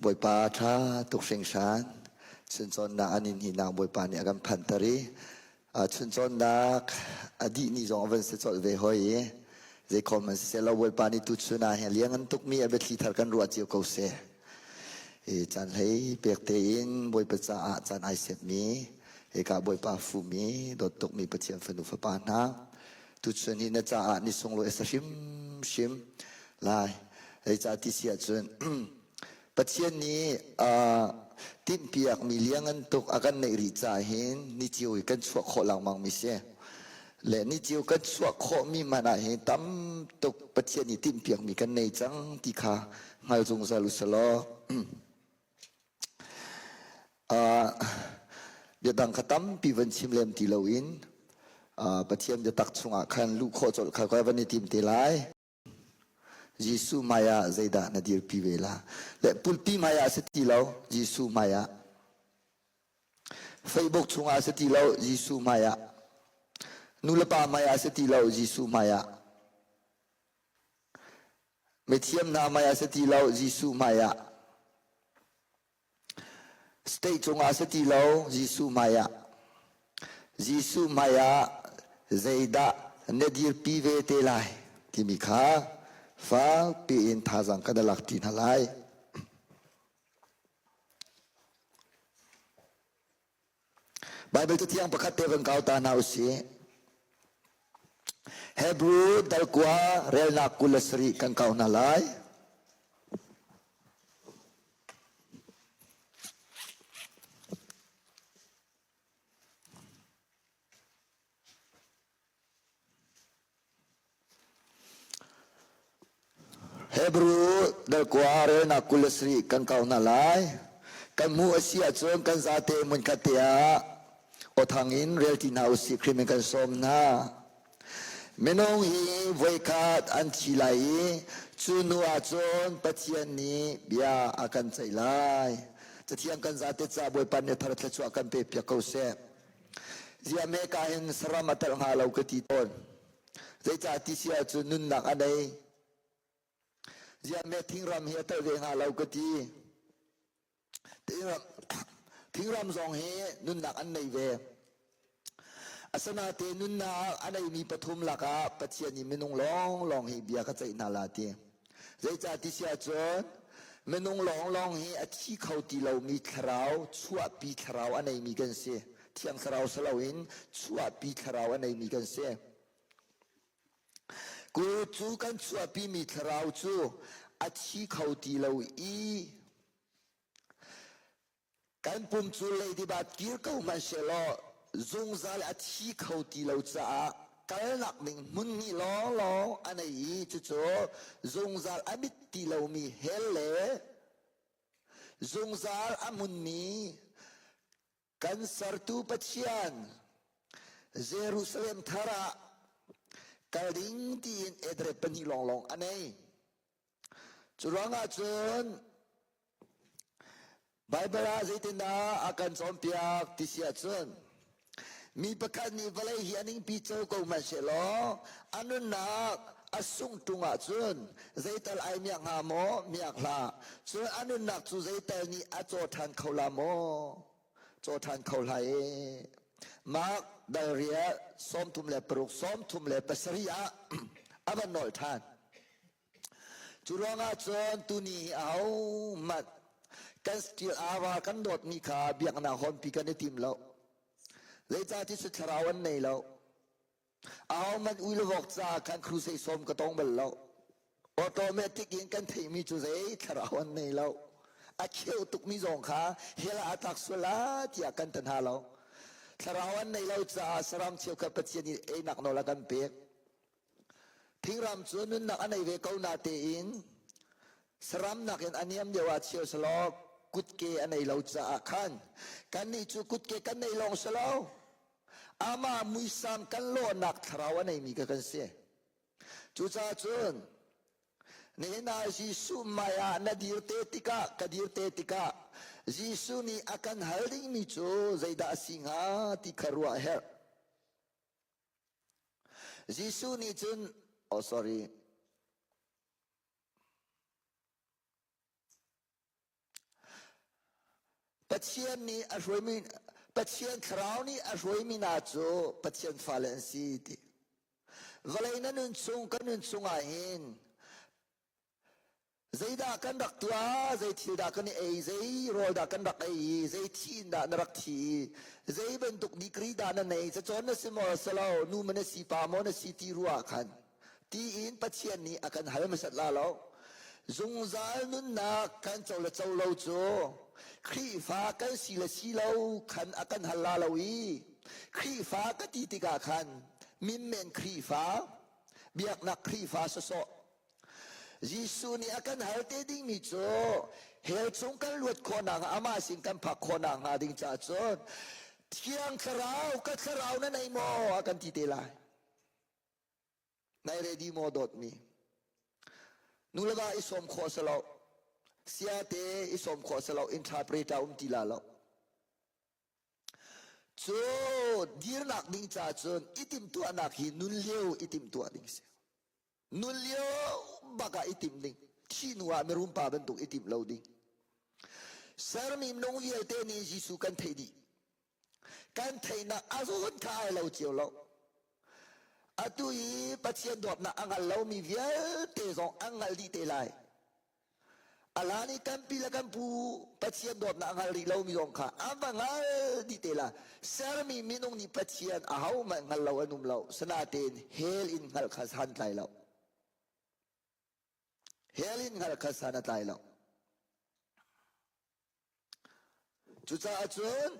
boi pa tha tuk sing san chun chon na anin hi na boi pa ni agam phan tari chun chon na adi ni zong avan se chol ve hoi ze comment se lo boi pa ni tu chuna he liang an tuk mi abet li thar kan ruat chiu ko se chan hei pek te in boi pa cha a chan ai sep mi ka boi pa fu mi dot tuk mi pathian fanu fa pa na tu chun hi na cha a ni song lo esa shim lai ei cha ti sia chun pathian ni tin piak mi liang an tuk akan nei ri cha hin ni chiu kan chuak kho lang mang mi se le ni chiu kan chuak kho mi mana he tam tuk pathian ni tin piak mi kan nei chang ti kha ngal jung za lu salo ya dang khatam pi van chim lem ti lo in pathian de tak chunga khan lu kho chol kha ka van ni tim te lai Jisu maya zaida nadir pivela le pulpi maya seti lo Jisu maya Facebook chunga seti lo Jisu maya nulapa maya seti lo Jisu maya methiam na maya seti lo Jisu maya stay chunga seti lo Jisu maya zaida nadir pive te lai timikha fa pi in thazang kadalak tin halai Bible tu tiang pakat tevan kau ta na usi Hebrew dalkwa rel na kulasri kan kau nalai Hebrew dalkwa rel na kulasri kan kau nalai kan mu asia chon kan zate mun katia o thangin rel ti na usi krimen kan som na menong hi voikat an chilai chunu a chon pathian ni bia akan chailai chathiam kan zate cha boi pan ne thar thla chu akan pe pya ko se zia me ka hin saramatal nga lo ka ti ton zai cha ti sia chu nun nak anai zia me thingram hi ta ve nga lo ka ti thingram zong he nun nak an nei ve asana te nun na anai mi pathum laka pathian ni menung long hi bia ka chai na la te zai cha ti sia chon menung long hi achi khau ti lo mi thrau chua pi thrau anai mi kan se thiang thrau salawin chua pi thrau anai mi kan se ku chu kan chua pi mi thrau chu achi khau ti lo i kan pum chu le di bat kir ko man se lo zung zal achi khau ti lo cha kal nak ning mun ni lo anai chu chu zung zal amit ti lo mi hele zung zal amun mi kan sartu pathian Jerusalem thara kaling tin edre pani long anai churanga chun Bible azaitina akan sompiak tisia chun mi pakat ni valai hianing pi chau ko maselo anun nak asung tunga chun zaital ai miak nga mo miak la chu anun nak chu zaital ni acho than khola mo cho than khola e mak daria som tum le pruk som tum le pasria aban nol than churanga chon tuni au mat kan stil awa kan dot mi kha biak na hon pi kan tim lo le cha ti su tharawan nei lo aw man ui lo wok cha kan khru sei som ka tong bal lo automatic in kan thei mi chu sei tharawan nei lo a kheu tuk mi zong kha hela atak sula tia kan tan ha lo tharawan nei lo cha saram cheu ka pathian ni e nak no la kan pe thingram chunun nak anai ve ko na te in saram nakin aniam dewa cheu salok kutke anai lo cha khan kan ni chu kutke kan nei long salo ama muisam kan lo nak tharaw anai mi ka kan se chu cha chun ne na Jisu maya nadir te tika kadir te tika Jisu ni akan haling mi chu zaida singa ti kharwa her Jisu ni chun oh sorry ปัจเจียนนี้อร่อยมีปัจเจียนคราวนี้อร่อยมีนาโจปัจเจียนฟาเลนซีติวะเลยนั่นนุนซุงกันนุนซุงอาหินใจด่ากันรักตัวใจที่ด่ากันเอใจรอด่ากันรักเอใจที่ด่านรักที่ใจเป็นตุกดีกรีด่านั่นเองจะจนนั่นสิมอสลาวนูมันสิปามอนสิที่รัวขันที่อินปัจเจียนนี้อากันหายมาสัตลาแล้วจงใจนุนนักกันเจ้าละเจ้าเราโจครีฟ้ากันสีละสีเราขันอากันฮัลลาลาวีครีฟ้ากันตีติกาขันมิมเมนครีฟ้าเบียกนักครีฟ้าสสยิสุนี่อากันหายเตดิ้งมิโจเฮลจงกันลวดคนางอามาสิงกันผักคนางหาดิ้งจ่าจนเที่ยงคราวกัดคราวนั่นไอโมอากันตีเตลายในเรดีโมดดมีนูละว่าอิสมโคสลาเสียเตอิสมโคสลาอินทาเปรตาติลาลาโจดีร์นักดิ้งจ่าจนอิติมตัวนักหินุนเลี้ยวอิติมตัวดิ้งเสียนุลเลียวบักอิติมดิงที่นัวไม่รู้ป่าเป็นตุกอิติมเราดิงสารมีนงเวียเตนีจิสุกันเทดีกันเทนักอาสุนข้าเราเจียวเราอาตุยปัจเจียนดอบนักอังเรามีเวียเตซองอังดีเตไลอาลานี่กันปีละกันปูปัจเจียนดอบนักอังเรามีองค่ะอันบังดีเตลาสารมีมินงนี่ปัจเจียนอาหาวมันเราอนุมเราสนาเตนเฮลอินหัลขัสฮันไลเราเฮลินงาร์คัสานาตายแล้วจุดจ้าจุน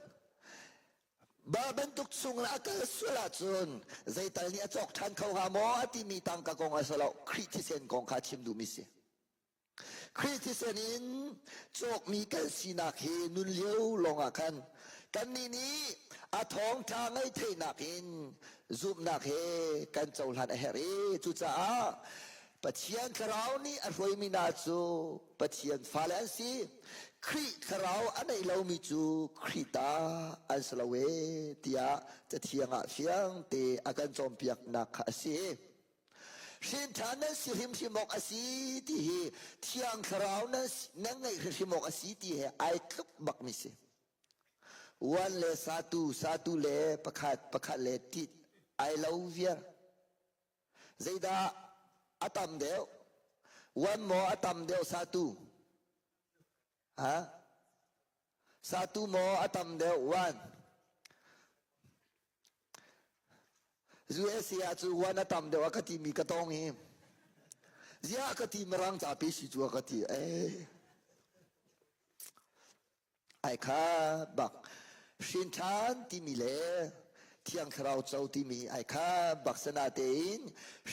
บาบันทุกสุงละกัลสุลาจุนใจตายนี่จอกทันเขาหาหมอที่มีตังกะกงอาสลาคริติเซนกงขาชิมดูมิเสคริติเซนินจอกมีกันสีนักเฮนุนเลี้ยวลงอาคันกันนี่อาทองทางไอเทนักอินซุบนักเฮกันเจ้าหลานเฮรีจุดจ้าปัจเจียนคราวนี้อร่อยมีนาจูปัจเจียนฟาเลนซีครีคราวอันไหนเรามีจูครีตาอันสลาเวตียจะเทียงอ่ะเฟียงเตอากันจอมเปียกนักอาศีสินทานั้นสิริมสิมกอาศีที่เทียงคราวนั้นนั่งไงสิมกอาศีที่ไอคับบักมิเสวันเลsatu le pakat le titไอเราเวียใจดาatam deo one more atam deo satu more atam deo one Zuesia tu one atam deo akati mi katong him zia akati merang capi si tu akati ai kha bak shintan ti mi leเที่ยงคราวเจ้าที่มีไอ้ข้าบักษณะเตน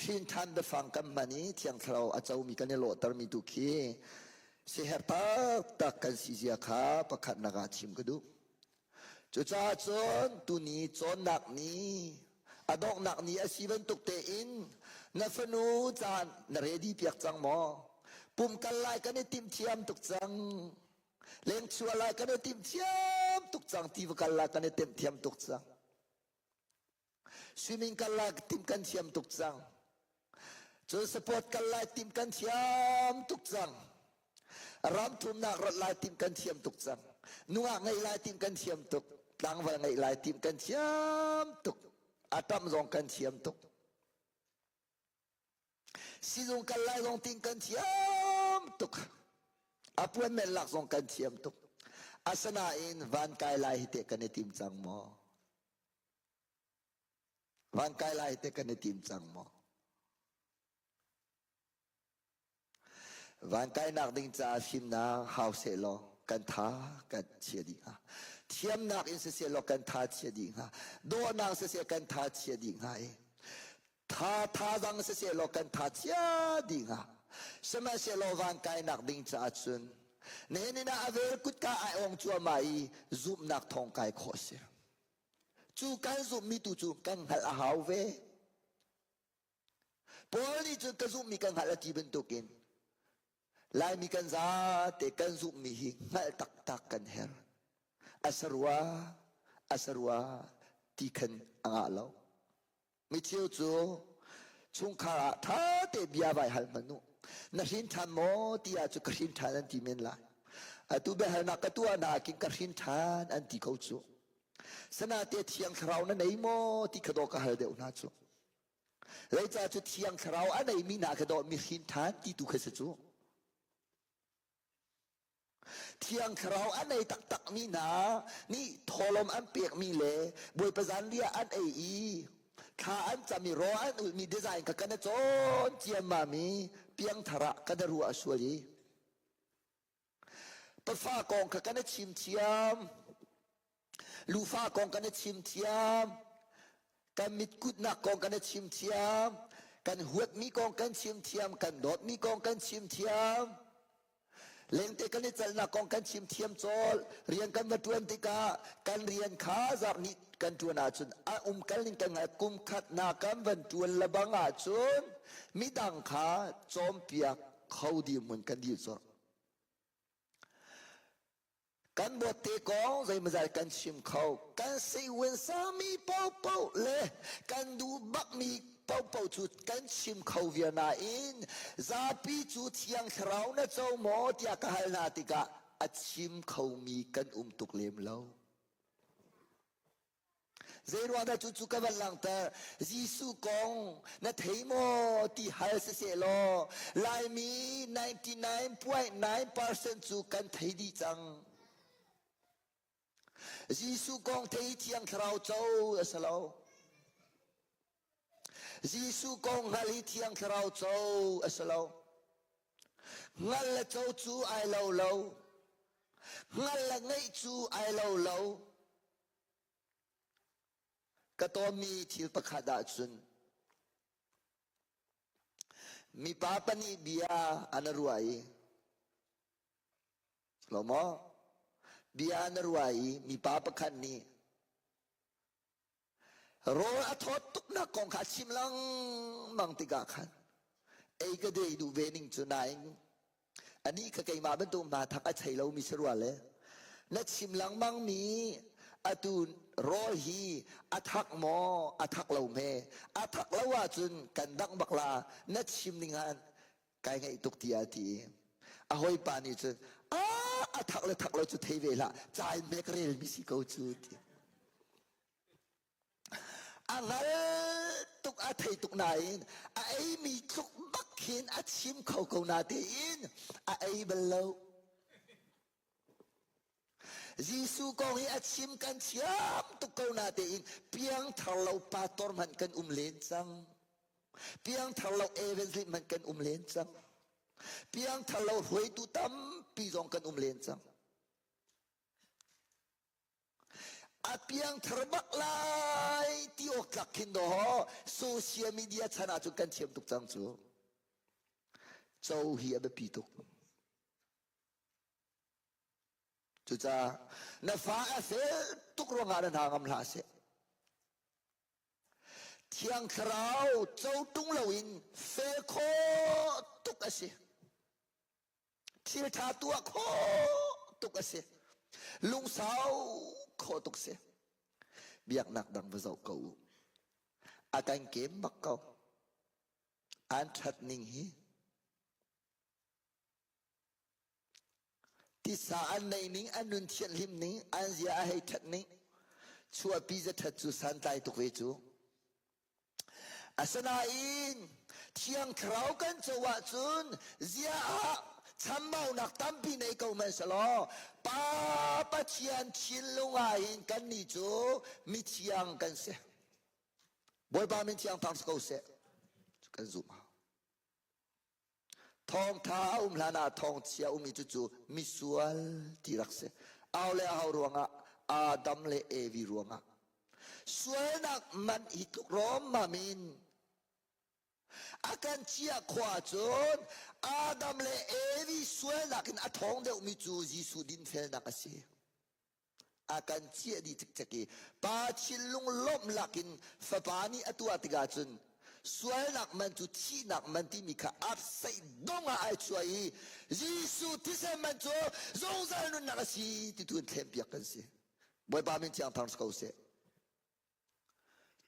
ชินทันเดฟังกันมานี้เที่ยงคราวอาเจ้ามีกันในโลตรมีตุกีเสียตาตักกันสิเสียข้าประคัดนักอาชิมก็ดูจุจ้าจนตุนี้จนหนักนี้อดอกหนักนี้อาชีวันตุกเตอินนัฟนูจานนเรดีเปียกจังหมอปุ่มกันไล่กันในติมเทียมตุกจังเลี้ยงชัวไล่กันในติมเทียมตุกจังที่วกันไล่กันในติมเทียมตุกจังswimming kalak tim kan siam tukjang jo support kalak tim kan siam tukjang ram thum nak rot lai tim kan siam tukjang nuwa ngai lai tim kan siam tuk tlang wa ngai lai tim kan siam tuk atam zong kan siam tuk si zong kalak zong tim kan siam tuk apuan men lak zong kan siam tuk asana in van kai lai hite kan tim chang moวันกายไล่เตกันในทีมจังมอวันกายนักดิ้งจ่าชิมนาฮาวเซโลกันท้ากันเชียดิงฮะเทียมนักอินเสียโลกันท้าเชียดิงฮะโดนักเสียกันท้าเชียดิงฮะท้าจังเสียโลกันท้าเชียดิงฮะสมัยเสียโลวันกายนักดิ้งจ่าจุนเนนี่นาเวลกุดกาไอองจัวไม่ซุบนักทองกายโคเสียจูกันซุมีตูจูกันหัลหาวเวพอนี่จูกันซุมีกันหัลที่เป็นตุกินลายมีกันซาเตกันซุมีหิหัลตักกันเฮรอัสรัวที่ขันอ่างเราไม่เที่ยวจูชุงขาท่าเตบียาไปหัลมนุนักสินทานโมที่อาจจะกระสินทานที่เมนลาย atu be hana katua na kin karin than an ti ko chu sana te thiang thrau na nei mo ti khado ka hal de una chu lei cha chu thiang thrau an nei mi na khado mi khin than ti tu khase chu thiang thrau an nei tak tak mi na ni tholom an pek mi le boi pazan lia an ei i kha an chami ro an mi design ka kana chon chiam ma mi piang thara kadaru aswali pa fa kong ka kana chim chiam lu fa kong kana chim chiam kan mit kut na kong kana chim chiam kan huat mi kong kan chim chiam kan dot mi kong kan chim chiam leng te kan chal na kong kan chim chiam chol rian kan ma tuan ti ka kan rian kha zar ni kan tuan a chun a kan ling kan kum khat na kan van tuan labanga chun mi dang kha chom piak khau di mun kan di chor kan bo te kong zai ma zai kan chim khau kan sei wen sa mi pau pau le kan du bak mi pau pau chu kan chim khau via na in za pi chu thiang thrau na chau mo tia ka hal na ti ka a chim khau mi kan tuk lem lo zai ro da chu chu ka van lang ta jisu kong na thei mo ti hal se se lo lai mi 99.9% chu kan thei di chang Giêsu con thấy thiêng thao châu asalo Giêsu con hali thiêng thao châu asalo ngal là châu chú ai lâu lâu ngal là ngay chú ai lâu lâu katomi thil pakhada chun mi papa ni bia anaruai lomo bia anaruai mi papa khan ni ro athot tuk na kong kha chim lang mang tiga khan ei ka dei du vening chunai ani ka kai ma ban tu ma thak a chai lo mi sirwa le na chim lang mang mi atun ro hi athak mo athak lo me athak lo wa chun kan dang bakla na chim ningan kai ngai tuk tia ti a hoi pa ni chun a thak lo chu thei ve la chai me krel mi si ko chu ti angal tuk a thei tuk na in a ei mi tuk bak hin a chim khau ko na te in a ei belo Giêsu con hi a chim kan chiam tuk ko na te in piang thalo pastor man kan len chang piang thalo evangelist man kan len chang piang thalo hoi tu tam pi jong kan len chang a piang tharbak lai ti ok lak khin do social media chana chu kan chiam tuk chang chu chau hi a pi tuk chu cha na fa a se tuk ro nga na ngam la se thiang khrau chau tung lo in fe kho tuk a se thil tha tua kho tuk a se lung sao kho tuk se biak nak dang va zau ko a kan kem bak ko an that ning hi ti sa an nei ning anun thian lim ning an zia a hei that ning chua pi za that chu san tai tuk ve chu asana in thiang khrau kan chawa chun zia a chammau nak tampi nei ko man salo pa chian chin lunga in kan ni chu mi chiang kan se boy ba min chiang tang ko se kan zu ma thong tha lana thong chia mi chu mi sual ti rak se aw le aw ruanga adam le evi ruanga sual nak man hituk rom ma min akan chia khwa chon adam le evi sual nakin athong de mi chu jisu din fel nak ase akan chia di tik chaki pa chilung lom lakin fapani atu atiga chun sual nak man chu chi nak man ti mi kha ap sai donga ai chuai jisu ti se man chu zong zal nun nak si ti tu thlem piak kan se boy ba min chiang thang ko se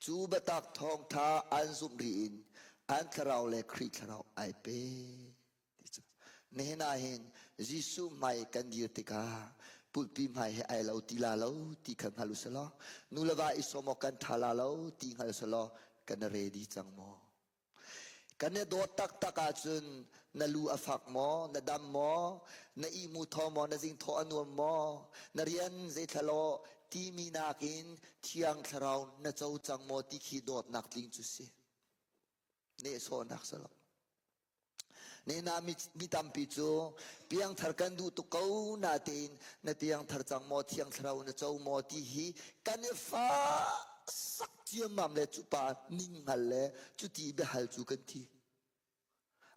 chu batak thong tha an zum ri in an kharau le khri kharau ai pe เนนาเห็นยิสุไม่กันดีติกาปุลปีไม่ให้ไอเราตีลาเราตีขังฮัลุสลอนูลวาอิสมกันทาลาเราตีฮัลุสลอกันเรดีจังโมกันเนี่ยโดตักตักอาจุนนาลูอาฟักมอนาดำมอนาอีมูทอมอนาจิงทออนุมอนาเรียนเจทโลตีมีนากินเที่ยงคราวนาเจ้าจังโมตีขีโดดนักลิงจุสิเนโซนักสลอเนนามีตัมปิจูเพียงทาร์กันดูตุกเอานาเตนนาเพียงทาร์จังโมเที่ยงคราวนาเจ้าโมตีฮีกันเนี่ยฟ้าสักเจียมมัมเลจุปานิ่งหัลเลจุตีเบหัลจูกันที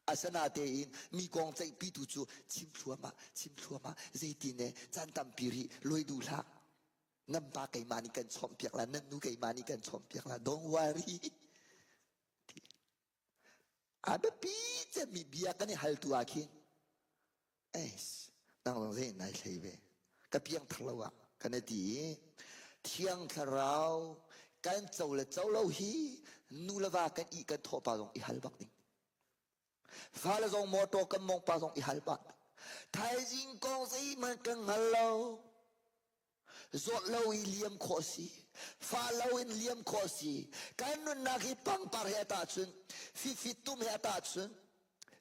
อาสนาเตอินมีกองใจปีตุจูชิมชัวมาใจตีเนจันตัมปิริลอยดูละน้ำปาไก่มานิกันชมเปียกละนั่นนูไก่มานิกันชมเปียกละ don't worry อาเบปีจะมีเบียกันในฮัลตัวคินเอสนั่งลงเส้นไหนใช่เบก็เพียงทะเลาะกันดีเที่ยงทะเลาะกันเจ้าเราฮีนูละว่ากันอีกันทอปาลงอีฮัลบักนิ่งฟ้าละจงมอโตกันมองปาลงอีฮัลบักไทยจิงกองใจมันกันฮัลโลจอดเราอีเลียมโคสีฟ้าเราอินเลียมโคสีกันนุนนักฮิปังปาร์เฮตาชุนฟิตุมเฮตาชุน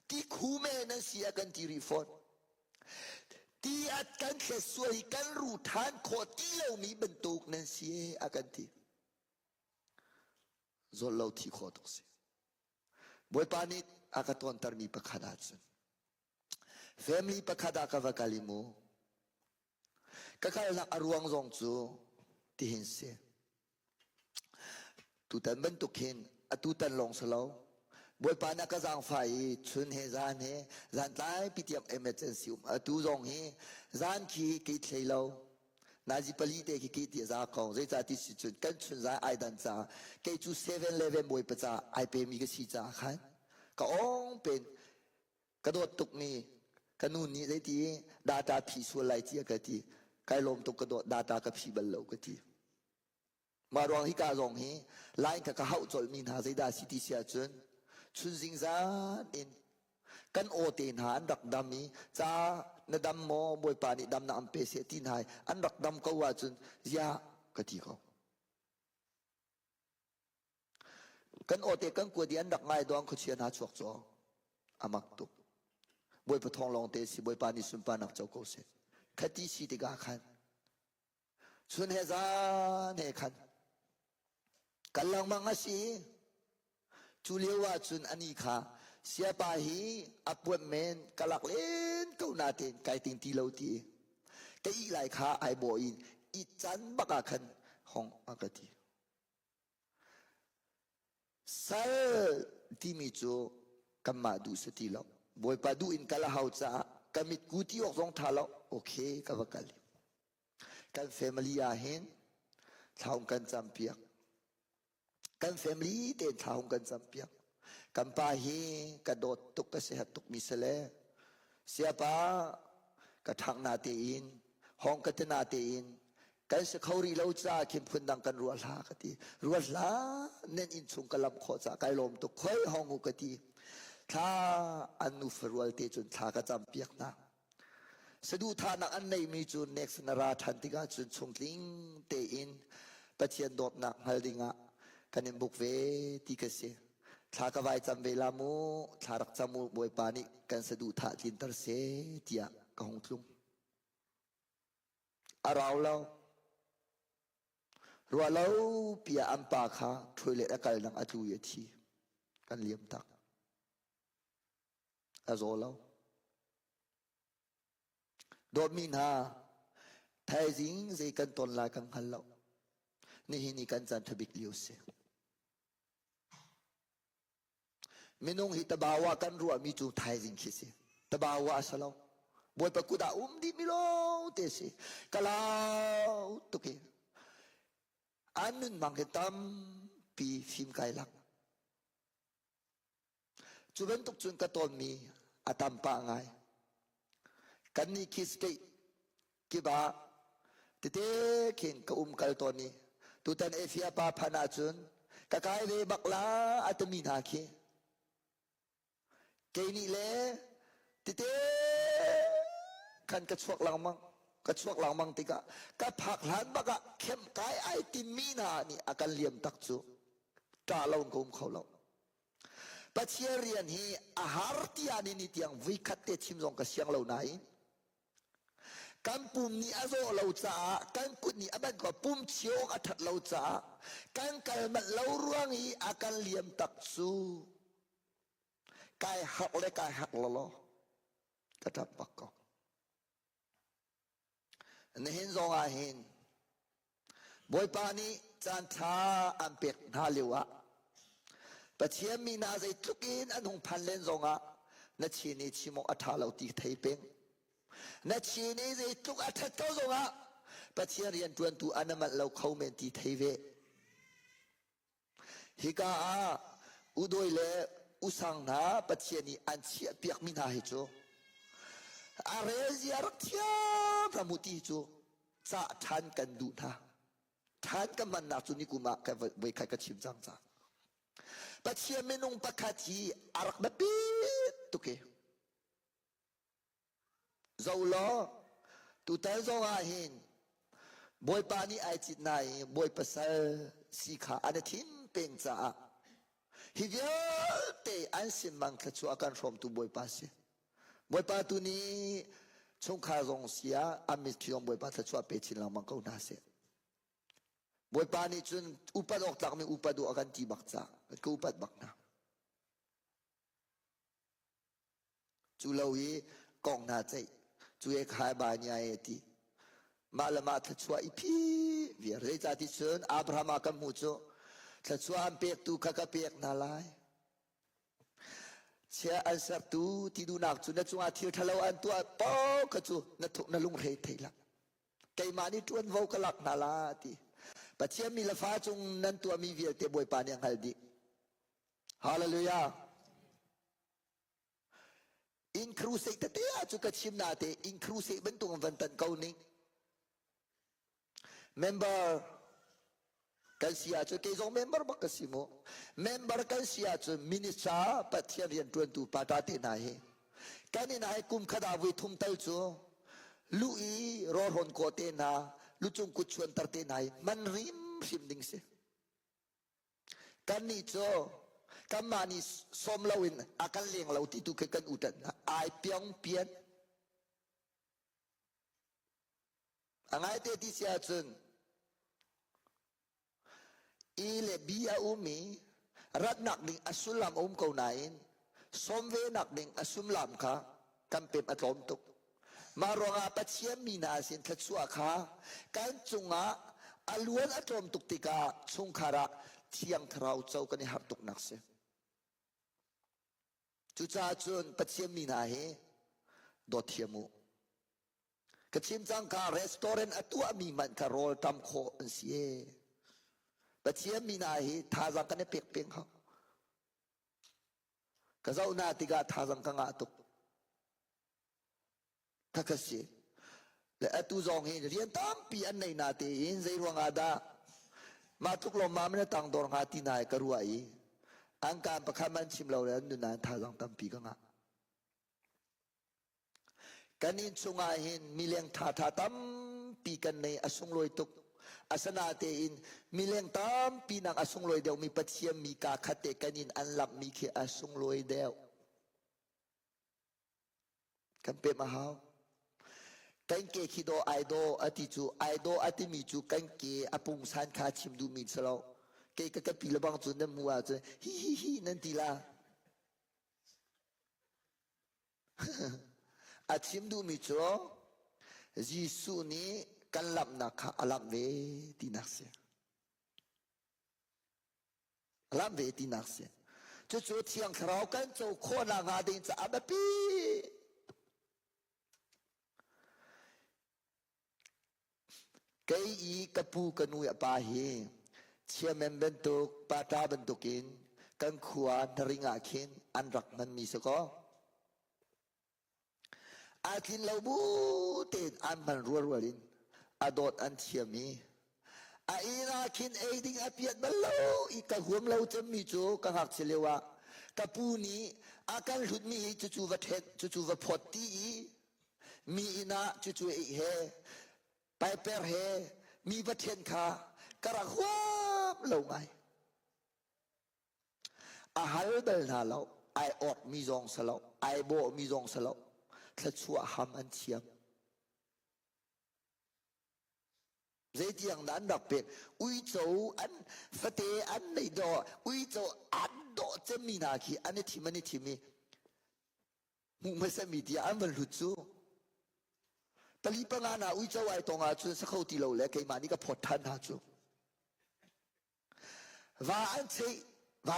ที่คู่เมนันเสียกันที่รีฟอนที่อัดกันเขสวยกันรูทานโคที่เรามีบรรทุกนันเสียอากันที่จอดเราที่โคตุสิบอยปานิดอากาศตอนตรมีประคาดาชุนแฟมิลีประคาดากาวกาลิมูก็คือหลักอรวงจงจูที่เห็นเสียตุตันบรรทุกเห็นตุตันลงสลาวบอยปานักจังไฟชุนเฮจานเฮจานตายพิธีเอเมอร์เจนซีตุจงเฮจานขี้กิดเลยเรานาจิปลีเตขี้กิดที่จะของใจจัดที่สุดกันชุนใจไอดันจ้าเกี่ยจู7-11บอยปะจ้าไอเปมีก็สีจ้าขันก็องเป็นกระโดดตุกนี้ขนุนนี้ได้ที่ดาตาผีส่วนไหลที่กติไกลลมตุกกระโดดดาตากับผีบรรลุกติมารวงฮิกาจงเฮไลน์กับเขาจดมีนาใจดาสิติเสียจนชุนสิงซานอินกันโอเตนหาอันดักดำนี้จ้านดำโมบอยปานิดำนาอัมเปเสตินหายอันดักดำก็ว่าจนยากติเขากันโอเตกันกวดอันดักไงดวงเขาเชียนหาชวกจออามักตุกบอยปะทองลองเตสิบอยปานิสุนปานักเจ้าโกเสคดีสิติกาขันชุนเฮซานเฮขันกันลังมังสีจุเลียวว่าจุนอันนี้ค่ะเสียปาฮีอัปวนเมนกลักเล่นเก้านาเตนไกติงตีเลวตีแกอีหลายขาไอโบอินอีจันบักขันห้องอากาศสัลที่มีจูกัมมาดูสติแล้วบอยปาดูอินกะละหาวจ้ากัมิดกูที่ออกสองทาแล้วโอเคกับวักกะลิกันแฟมิลีอาเห็นทาวกันจำเปียกกันแฟมิลีเดินทาวกันจำเปียกกันป้าเฮกระโดดตุกกระเสหัดตุกมิสเลเสียป้ากระทังนาเตอินห้องกระทนาเตอินกันสเขารีเลวจ้าเข้มพุนดังกันรัวลากติรัวลาเน้นอินชุงกะลำขอจากไกลมตุกค่อยห้องอุกติถ้าอันนูฟรัวเตจุนทากระจำเปียกนะสะดูทานักอันในมีจุนเน็กซ์นาราทันติกาจุนชงลิงเตอินปะเชียนโดดนักฮัลดิงะกันในบุกเวติกเสทากวายจำเวลามูทารักจำมูบวยปานิกันสะดูทาจินตรเสตียกหงทุงอาราวเรารัวเราเปียอัมปาคาถอยเลอากาศนังอัตุยทีกันเลี้ยมตักอาโซเราโดมินาไทยจิงใจกันตนลากังฮัลโลนี่ฮินิกันจันทบิกลิวเซมินุงฮิตบาวากันรัวมีจูไทยจิงคิเซตบาวาสลาวบวยปะกุดาดิมิโลเตเซกะลาวตุเกอันนึงมังเกตัมปีฟิมไกลักจูเวนตุกจุนกะตอนมีอาตัมปะไงกันนี่คิสเกกิบาเตเตเข็นกะกัลตอนนี้ตุตันเอฟิอาปาพนาจุนกะกายเวบักลาอัตมีนาเคเกนี่เลเต ติเตขันกระชวกหลังมังกระชวกหลังมังติกะกะผักหลานบักะเข้มกายไอติมีนานี่อาการเลี่ยมตักจูตาเรากุมเขาเราปัจเจียเรียนฮีอาหารที่อันนี้ที่ยังวิคัตเตชิมซองกระเชียงเราไหนกันปุ่มนี้อาโซเราจ้ากันกุดนี้อาบันก็ปุ่มเชียวอัฐเราจ้ากันกัลมันเราร่วงฮีอาการเลี่ยมตักจูกายหักเลยกายหักล้อกระดับปักกอกนี่เห็นซองอาเห็นบอยปานีจันทาอันเป็กนาเลวะปัจเจียมีนาใจทุกินอันหงพันเลนซองอานัชีนี่ชิโมอัฐาเราตีไทยเป็งนัชีนี่ใจทุกอัฐเก้าซองอาปัจเจียเรียนจวนตัวอันมันเราเข้าเมนตีไทยเวฮิกาอุดอยเลอุสังนาปัจเจียนี่อันเชียเปียกมีนาเหจูอาเรซิอารักเทียพระมุติจูจะทันกันดูท่าทันกันมันนาจุนิกุมากับเวกกับชิมจังจ้าปัจเจียเมนุงปะคาทีอารักแบบปีตุเกเจ้าล้อตุเตจงอาหินบอยปานีไอจิตนายบอยภาษาสีขาอันทิมเป็งจ้าฮิเดียเตอันสิมังขชัวกันรวมตุบอยปาเสบอยปาตุนี้ชงคารองเสียอามิคิยองบอยปาขชัวเปชินลามังก็น่าเสบอยปานี้จนอุปดอกตักมีอุปดูอากันตีบักจ้าก็อุปดบักนะจุลาวีกองนาใจจุเอขายบานยาเอตีมาละมาขชัวอีพีเวียร์เรจ่าที่เชิญอับราฮัมกัมมูโจขชัวอันเปียกตูขกเปียกนาลายเชียอันสับตูที่ดูนักจุนจงอาทิตย์ทะเลอันตัวป้อขจูนทุนลุงเรทเทละไกมานี่จวนวกลักนาลาตีปัจเจียมีละฟ้าจงนั้นตัวมีเวียเตบวยปานยังฮัลดีฮาเลลูยาอินครูเซตเตะจุกชิมนาเตอินครูเซเป็นตัววันตันเกาหนิเมมเบอร์กันเสียจุกเกจงเมมเบอร์บักสิโมเมมเบอร์กันเสียจุมินิสาปัจเจียเรียนจวนตูปาตาเตนายกันนี่นายกุมขดาวิทุมเตลจูลุยรอรอนโกเตนาลุจงกุชวนตรเตนายมันริมริมดิ่งเสกันนี่โจกันมานี่สมลาวินอาการเลี้ยงเราที่ตุกกันอุดันไอเปียงเปียนอังไงเตติเสียจนอีเลบีอาอุมีรัดนักดิ่งอสุลามอุมเกาไนสมเวนักดิ่งอสุลามค่ะกันเป็นอัตลมตุกมารองอาปัจเจียมีนาสินขชัวค่ะกันจุงอาอลวนอัตลมตุกติกาชงคาระเที่ยงเราเจ้ากันหับตุกนักเสจุจ้าจนปัจเจียมีนาเฮดอเทียมูกชิมจังการรีสตอร์เรนต์ตัวมีมันคารอลทำโคอันเสียปัจเจียมีนาเฮท่าจังกันเปียกเปียงเขาก็เจ้าหน้าที่ก็ท่าจังกันอาตุกทักเสียและอตุจงเฮเรียนตามปีอันในนาทีอินใจรวงอาดามาทุกลมมาไม่ได้ตั้งดวงอาทิตย์นายกระรวยอังการประคับมันชิมเราแล้วนุนานท่าจังตามปีกังอากันนินสุงาหินมีเลี้ยงท่าตามปีกันในอสุงลอยตุกอาสนาเตอินมีเลี้ยงตามปีนางอสุงลอยเดียวมีปัจเจียมีกาคเตกันนินอันหลับมีเคอสุงลอยเดียวกันเป็นมหากันเกคิโดไอโดอติจูไอโดอติมิจูกันเกอปุงสันคาชิมดูมิสโลเกก็ปีละบางจุดนั้นมัวจะฮิฮิฮินั่นทีละอาชิมดูมิจูยิสุนี้กันหลับนักอาลับเวตินักเสียอาลับเวตินักเสียจู่ๆเที่ยงเรากันจะโคนางาดินจะอาแบบปีกายอีกับผู้กันนุยปาเฮเชื่อเมมเบนตุกปาตาเบนตุกินกันขวานริงอาคินอันรักมันมีสกออาคินเราบูเตนอันมันรัวลินอดอดอันเชียมีอาอีนาคินเอดิงอาเปียดบัลโลอีกะหัวเราจะมีจูกังหักเฉลียวะ kapuni akan hlut mi chu va phot ti mi ina chu he pai per he mi va then kha kara huam lo ngai a hal dal na lo ai ot mi zong salo ai bo mi zong salo thla chua ham an thiam dễ tiếng đã đặc biệt uy châu anh phát tế anh này đó uy châu anh đó chân mi na khi anh ấy thì mi mùng mới xem mi thì anh vẫn lụt chú tali pa nga na uy châu ai tông à chú sa khâu tì lâu lẽ cái mà ní cái phật thân ha chú và anh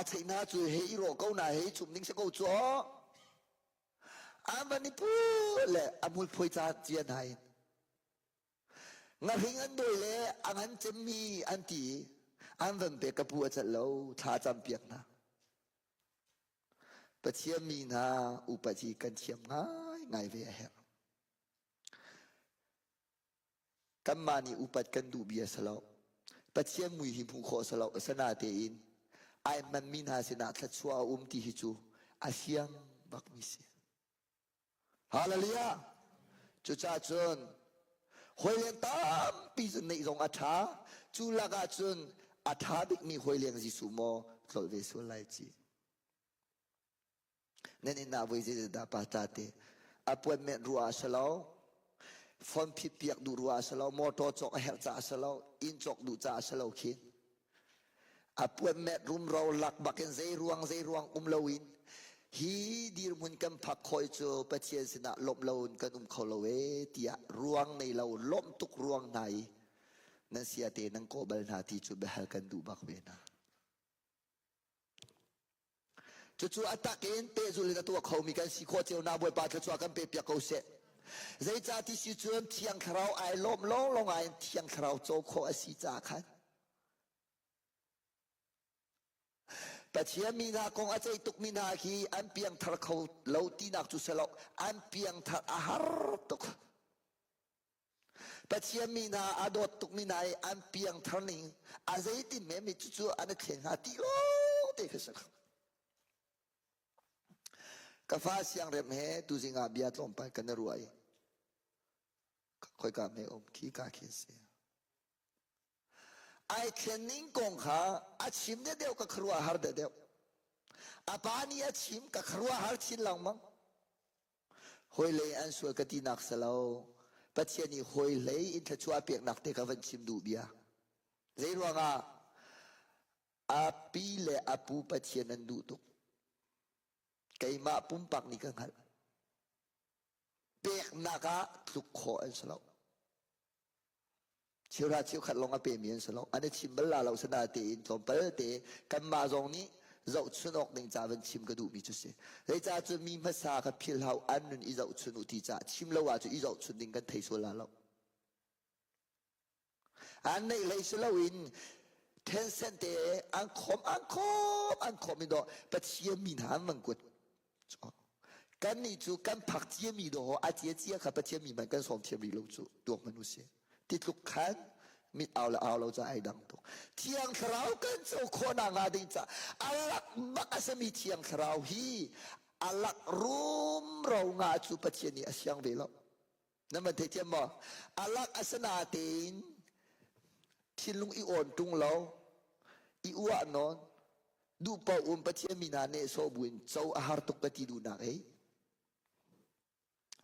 thấy na chú hei rồi câu na hei chụp nín sẽ câu chú anh vẫn đi pu lẽ anh muốn phơi cha chia này ngà hình anh đôi lẽ anh chém mi anh tì anh vẫn bị cái bùa chặt lâu thà chăm biếc na bắt chiêm mi na upat chi cần chiêm ngay về hè cam mani upat cần đủ bia salo bắt chiêm mùi hiểm hung khó salo ở sana tein ai man mi na sena thắt chua ti hichu asiang bak mi se hallelujah chu cha chun hồi liền tam pi dân này dòng atha chu laga chun atha dik mi hồi liền gì sumo rồi về số lại chi nên in na với gì đã patate appointment rua salo phone phip piak du rua salo motor chok her cha salo in chok du cha salo khin appointment room ro lak baken zai ruang lowin hi dir mun kam phak khoi chu pathian sina lom lon kan kholowe tia ruang nei lo lom tuk ruang nai nan sia te nang ko bal na ti chu behal kan du bak we na chu attack in te zu le na tu khau mi kan si kho cheu na boi pa chu kan pe pya ko se zai cha ti si chuan thiang khrau ai lom long ai thiang khrau cho kho asi cha khanปัจเจียมีนาคงอาจจะตุกมีนาคีอันเพียงทาร์เขาเลาตีนักจุสลาอันเพียงทาร์อาหารตุกปัจเจียมีนาอาดอตุกมีนาอันเพียงทาร์นิ่งอาจจะติดเมมิจุอันเข่งหาตีโอ้เด็กสักกาฟ้าเสียงเริ่มเฮตุจิงอาบิอาตลงไปกันรวยค่อยกาเมอมขี้กาขี้เสียไอ้เข่งนิ่งกงขาอาชิมเดียวกับครัวหาร์เดียวอาปานีอาชิมกับครัวหาร์ชินหลังมั้งหอยเลยอันสวยกตินักสลาวปัจเจนี่หอยเลยอินทชัวเปียกนักเตะกับวันชิมดูเบียเรื่องว่าอาปีเลอาปูปัจเจนันดูตุกไก่มาปุ่มปักนี่กันหันเปียกนักะทุกขออันสลาวเชื่อราเชื่อขัดลงอาเปมีนสลองอันนี้ชิมเบลลาเราสนาเตอินตอนเปิดเตกันมาตรงนี้เราชุนออกหนึ่งจ่าเป็นชิมกระดูมีจุดเสียเลยจ่าจะมีภาษากับพิลเฮาอันนึงอีเราชุนอุทิจ่าชิมเราว่าจะอีเราชุนดิ่งกันเทสุลาเราอันนี้เลยสุลาวินเทนเซนเตอันคอมมีดอกปัจเจียมีหามังกุฎกันนี่จูกันผักเจียมีดอกอาเจียกับปัจเจียมีมันกันสองเทียมีเราจูดวงมนุษย์ติดลุกขันมิดเอาเราจะไอ้ดังตุกเที่ยงคราวกันเจ้าคนงาดิจ้าอัลลักมักจะมีเที่ยงคราวฮีอัลลักรุมเรางาจูปัจเจนี่อาเซียงเวลนั่นมันเทียมบ่อัลลักอาสนาเตนทิลุงอีโอนตุงเราอีอวานอนดูเป่าปัจเจมีนาเนโซบุญเจ้าอาหารตุกติดูนัก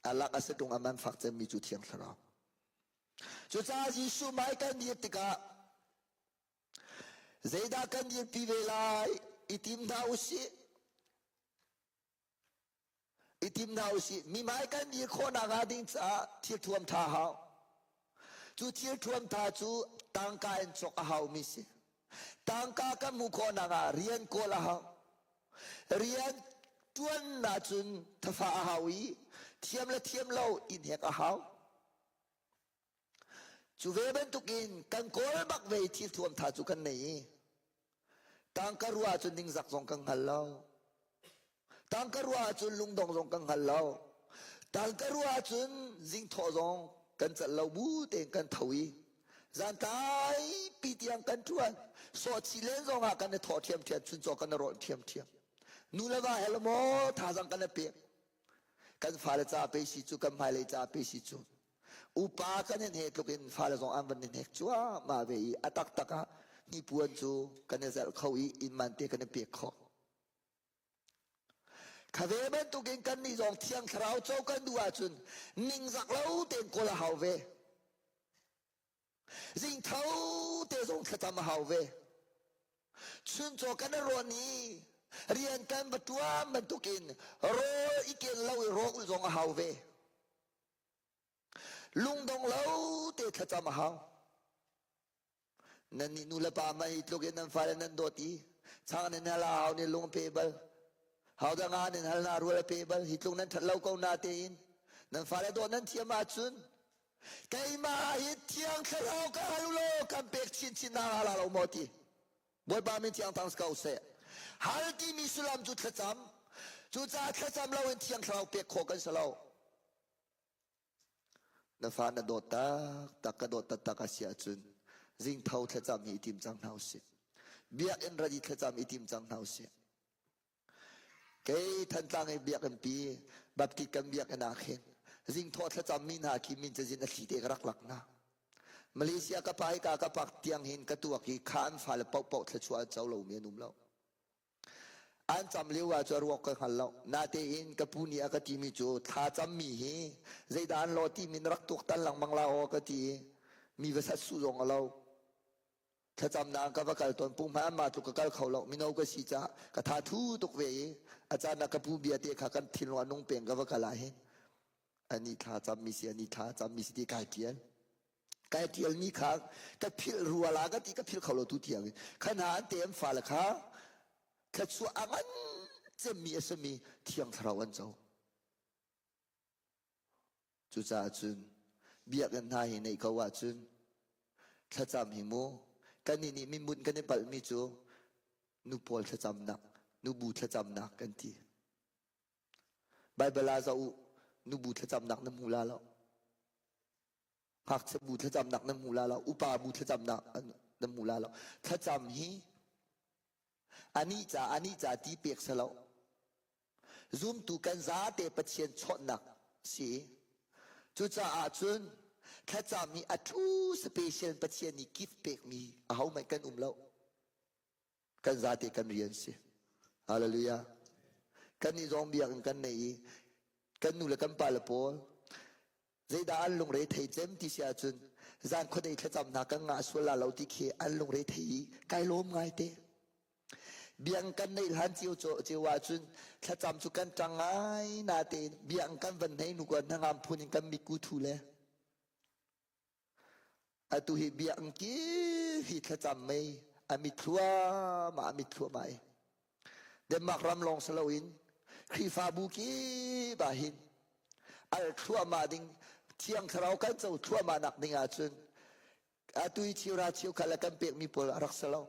อัลลักอาสตุงอามันฝักจะมีจุดเที่ยงคราวจุดจ้าจีสุไม่กันดีติกาเจดากันดีปีเวลาอิติมดาวสิมีไม่กันดีคนงาดินจ้าที่ทวมท่าเฮาจุดที่ทวมท่าจูตังกาอินจกเฮามิสิตังกากันมุคนงาเรียนโกลาเฮาเรียนจวนนาจุนทฟ้าเฮาอีเทียมเล่าอินเฮกเฮาจูเวเบนตุกินกันโกลบักเวทีทวมท่าจูกันนี่ตังกรัวจุนดิ่งสักสองกังฮัลโลตังกรัวจุนลุงดงสองกังฮัลโลตังกรัวจุนจิงทอสองกันจัลลาบูเต็งกันทวีจันทายปีเตียงกันทวนสอดสิเลนสองกันทอเทียมจุนจอกันรอเทียม นูละว่าเฮลโมท่าสังกันเปียกันฟ้าเลจ่าไปสิจูกันไม่เลจ่าไปสิจูอุปากันเห็นเหตุลูกอินฟ้าเลส่งอันวันเห็นเหตุชัวมาเวียอัตักตักนี่ปวนจูกันเนี่ยจะเขาอินมันเตกันเปียขอข้าเวบันตุกินกันนี่ส่งเที่ยงคราวโจกันดูอาจุนนิ่งสักเล่าเต็มคนละหาวเวสิ่งเท่าเตะส่งขจามหาวเวชุนโจกันรอนี้เรียนกันบัตัวมันตุกินรออีกเล่าโรคส่งหาวเวลุงดงเล่าเตะขจามหาวนั่นนี่นูละปามาฮิตลูกนันฟ้านันโดตีช่างนั่นฮะลาหาวนี่ลุงเปเบลหาวดังงานนั่นฮะนารัวเปเบลฮิตลูกนั้นทัดเล่าก็นาเตอินนั่นฟ้าโดนนั่นเทียมาจุนไก่มาฮิตเทียงเขาเอาก็ฮัลโหลกันเปกชินชินนาฮาลาเราหมดที่บอยบามินเทียงทางสกาวเซ่ฮัลที่มีสุลามจุดขจามจุดจ่าขจามเราเทียงเขาเปกโคกันสลาวนั่นฟ้านั่นโดดตักกระโดดตักกระเสียจุนริงเท่าเธอจำอิติมจังเท่าเสียเบียกันระดิเธอจำอิติมจังเท่าเสียเกยทันตังไอเบียกันปีบับติกันเบียกันอาเข็นริงทอดเธอจำมินหาคิมินจะจินอธิเดกรักหลักนะมาเลเซียกับไปกากปักเตียงหินกระตัวกี่ขานฝ่ายละเป่าเป่าเธอชวนเจ้าเหล่าเมียนุ่มเราอันจำเลี้ยวว่าจะรวกกันหันเรานาเตอินกับผู้นี้ก็ทีมีจูท่าจำมีฮีใจดานโลที่มินรักตุกตันหลังบังลาโอก็ทีมีภาษาสุรงเราถ้าจำนางก็ว่าการตอนปุ่มหามาตุกกะเขาเราไม่เอาก็สิจ้ากระทาทูตุกเวอาจารย์นักผู้เบียเตะขากันทินวันนงเปลี่ยนก็ว่ากันไรอันนี้ถ้าจำมีเสียนี่ถ้าจำมีสิทธิกายเทียนนี่ขาก็พิลรัวลาก็ที่ก็พิลเขาเราทุเทียงขนาดเต็มฝ่าละค่ะแค่ชัวอันจะมีสมีเทียงทราวันเจ้าจุจ่าจุนเบียกันนายในเขาว่าจุนถ้าจำหิมูกันนี่มีมุนกันในปัลมีจูนูพอลถ้าจำนักนูบูถ้าจำนักกันทีไบเบิลาจะอุนูบูถ้าจำนักน้ำมูลาแล้วหักจะบูถ้าจำนักน้ำมูลาแล้วอุปาบูถ้าจำนักน้ำมูลาแล้วถ้าจำฮีอันนี้จะที่เปียกเสลาซุ่มตูกันซาเตปเชียนชดหนักสิจุจ่าอาจุนถ้าจำมีอัตุสเปเชียลปัจเจียนี่กิฟต์เปกมีเอาไม่กันแล้วกันซาเตกันเรียนสิฮาเลลูยากันนี่ซอมเบียกันในกันนู่นละกันปาลโพใจดาอันลงเรทัยเจมที่เสียจุนจานคนใดถ้าจำนักงาสุลาเราที่เคอันลงเรทัยไกลล้มไงเตเบียงกันในหลานเจียวโจเจียวว่าจุนถ้าจำจุกันจังไงนาเตเบียงกันวันไหนนุกันนางามพูนิกันมีกูทูเลอะตุฮิเบียงกีฮิถ้าจำไม่อามิทัวมาอามิทัวไม่เดมักรำลองสลาวินครีฟาบุกีบาหินอัลทัวมาดิงเที่ยงคราวกันเจ้าทัวมานักดิงอาจุนอะตุฮิชิราชิวขลักกันเปียกมีปอรักสลา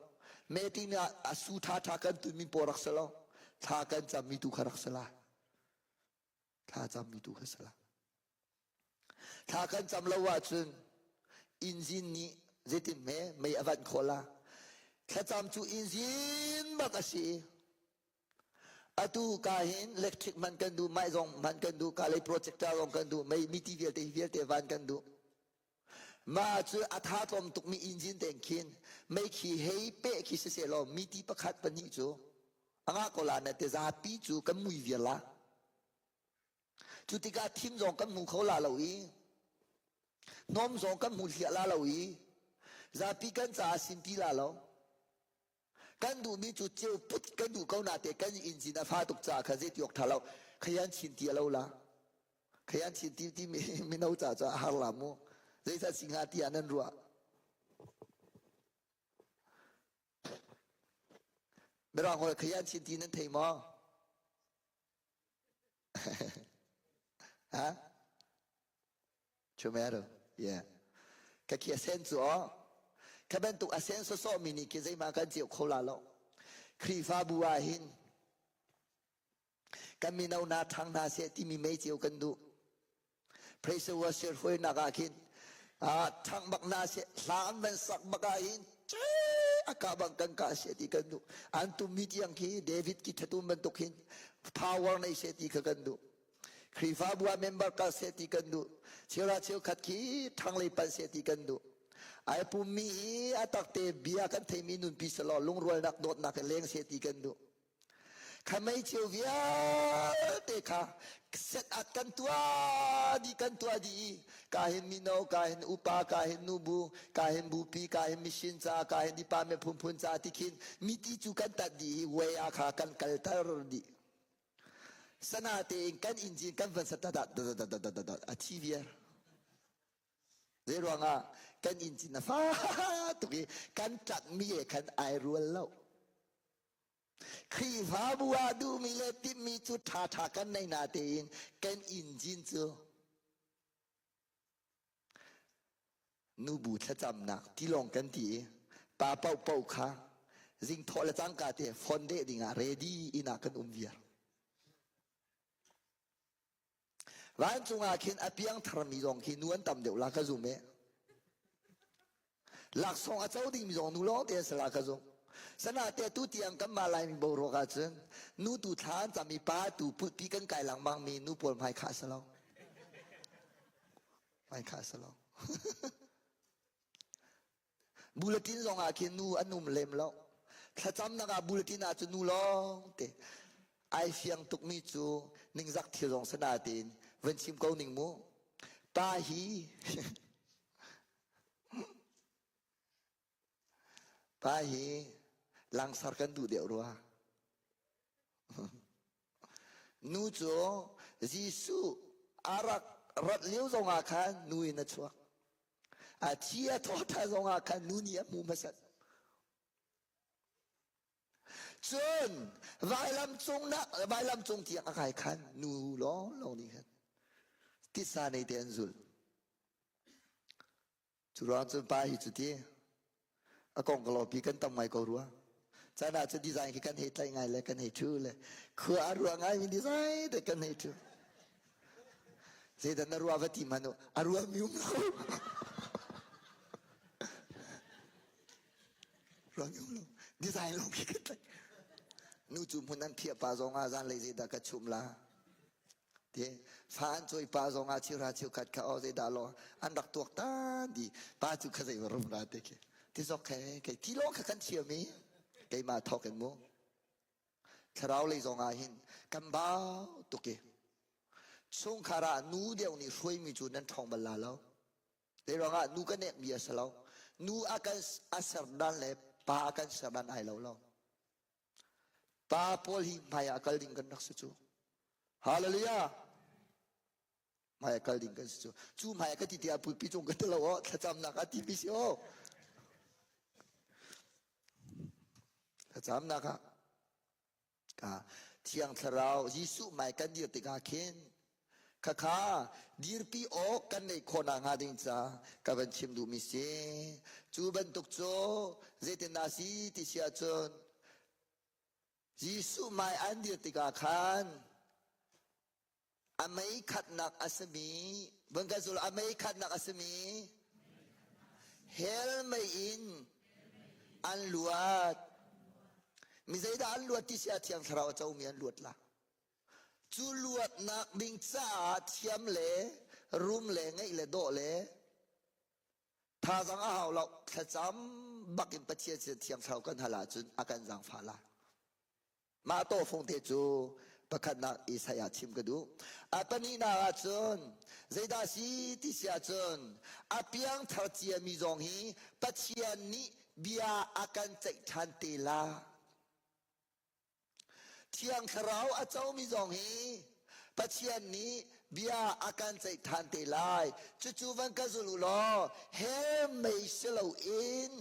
เมตินาอสุธาทากันตุมีปอรักสลาทากันจำมีตุขรักสลาทาจำมีตุขสลาทากันจำละว่าจุนอินจินนี้เจติมไม่อวันโคลาถ้าจำจูอินจินบักสิอะตูกาหินเล็กทริกมันกันดูไม่ซองมันกันดูกาเลยโปรเจคเตอร์ลงกันดูไม่มีทีวีเตวันกันดูมาจูอัฐาตอมตุกมีอินจินเต็งขินไม่ขี่เฮเป้ขี่เสียลมีที่ประคัดปนิจูอ่างกอลาเนตจะปีจูกันมุยเวลาจูติกาทีมซองกันมุเขาลาเราอีน้อมซองกันมุเสียลาเราอีจะปีกันจะสินตีลาเรากันดูมีจุดเจียวพุทกันดูเขาหน้าเตะกันอินจินฟ้าตุกจ่าขจิตยกทาเราขยันชินตีเราละขยันชินตีที่ไม่น่าจะหาลามูใจจะสิงหาตีอันนั้นรัวเมื่อเราขยันชินตีนั้นเทมอฮะชัวร์ไหมล่ะyeahก็แค่เส้นจ่อแค่เป็นตุกเส้นโซ่มินิกิจมากันเจียวเขาลาเราครีฟาบัวหินกันมีนานาทางนาเสียที่มีไม่เจียวกันดูเพรสว่าเสียหวยนักอาคินทางบักนาเสียสามเป็นสักบักอาหินเจ้ akabang kangka seti kandu antum mitiang ki David ki thetum bentuk hin power nei seti ka kandu krifa bua member ka seti kandu chira chiu khat ki thanglei pan seti kandu ai pumi atak te bia kan themi nun pi salo lungrol nak dot nak leng seti kandu khamai chiu via te kha set akan tua di kahin mino kahin upa kahin nubu kahin bupi kahin mishin cha kahin dipa me phun cha tikin miti chu kan ta di we akha kan kaltar di sana te kan injin kan van sata da achievia zero nga kan injin na fa tu ki kan tak mi kan ai rual lo khi phá bua du mi le tim mi chu tha kan nei na te in kan injin chu nu bu tha cham na ti long kan ti pa pau kha jing tho la chang ka te phone de dinga ready ina kan via wan chunga khin apiang thar mi jong khi nuan tam deu la ka zume lak song a chau ding mi jong nu lo te sala ka zong sana te tu tiang kam malai mi bo ro ka chen nu tu than cha mi pa tu put pi kan kai lang mang mi nu pol mai kha salo mai kha salo bulletin jong a khin nu anum lem lo tha cham na ga bulletin a chu nu long te ai fiang tuk mi chu ning zak thil jong sana tin wen chim ko ning mu ta hi pa hi langsar kan du deu ro nu cho jisu arak rat liu zong a khan nu in a chuak a chia tho tha zong a khan nu ni mu masat chun vai lam chung ti a khai khan nu lo ni khan ti sa nei ten zul chu ran chu pa hi chu ti a kong ko lo pi kan tam mai ko ruwa cha na chu design ki kan he tai ngai le kan he thu le khu a ruwa ngai min design de kan he thu se da na ruwa vati mano a ruwa mium lo ruwa mium lo design lo ki kan tai nu chu mun nan thia pa zong a zan le je da ka chum la te fan choi pa zong a chiu ra chiu khat kha o je da lo an dak tuak ta di pa chu kha zai rum ra te ke ti sok ke ti lo kha kan chiu mi cái mà thọ cái mô khá rau lấy dòng hin cầm bao tục kì xong khá ra nụ đeo ni xuôi mi chú nên thong bà la lâu để rồi nụ cái nệm bìa sá lâu nụ akan asar dan le pa akan sar dan ai lâu lâu pa pol hi maya akal ding kan nak su hallelujah maya akal ding kan su chu maya ka ti tia pu pi chung kan lo o tha cham na ka ti pi si o cham na ka thiang tharau jisu mai kan dir te ka khen kha dir pi o kan nei khona nga ding cha ka ban chim du mi se chu ban tuk cho zete na si ti sia chon jisu mai an dir te ka khan amai khat nak asmi bang ka zul amai khat nak asmi hel mai in an luat mi zai da an luat ti sia thiang tharau chau mi an luat la chu luat nak ding cha thiam le rum le ngai le do le tha jang a haw lo tha cham bakin pachia che thiang tharau kan hala chun akan jang pha la ma to phong te chu pakhat na isaya chim ka du apani na chun zai da si ti sia chun apiang thar chia mi jong hi pachia ni bia akan chai than te la thiang tharau a chau mi jong hi pachian ni bia akan chai than te lai chu chu van ka zulu lo he mei selo in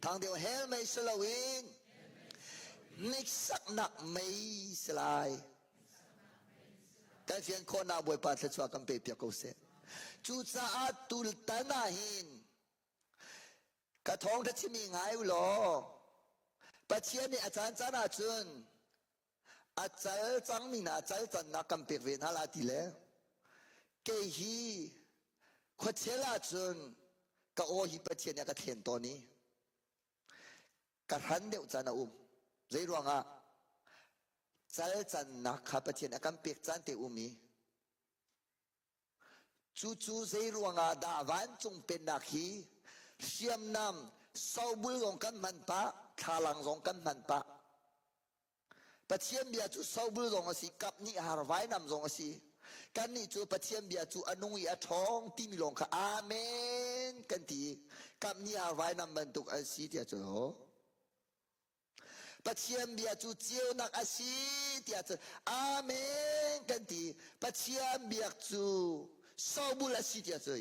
thang deu he mei selo in nik sak nak mei slai kan fian ko na boy pa tla chwa kam pe pia ko se chu cha a tul tana hin ka thong ta chi mi ngai u lo pachian ni achan chana chun achal chang mi na achal chan na kam pe ve na la ti le ke hi kho chela chun ka o hi pachian ya ka then to ni กระหันเดียวจานาใจรวงอ่ะใจจันนักข้าพเจ้ากันเปียกจันเตอุมีจูใจรวงอ่ะดาวันจงเป็นนักฮีเสียมนำสาวบุลงกันมันปะทาลังงกันมันปะปะเทียมเบียจูสาวบุลงสิกับนี่หารไว้นำงสิกันนี่จูปะเทียมเบียจูอนุยอทองที่มีลงค่ะอาเมนกันทีกับนี่หารไว้นำบรรทุกอาศิเดียจูปะเทียมเบียจูเจียวนักอาศิเดียจูอาเมนกันทีปะเทียมเบียจูสาวบุลอาศิเดียจู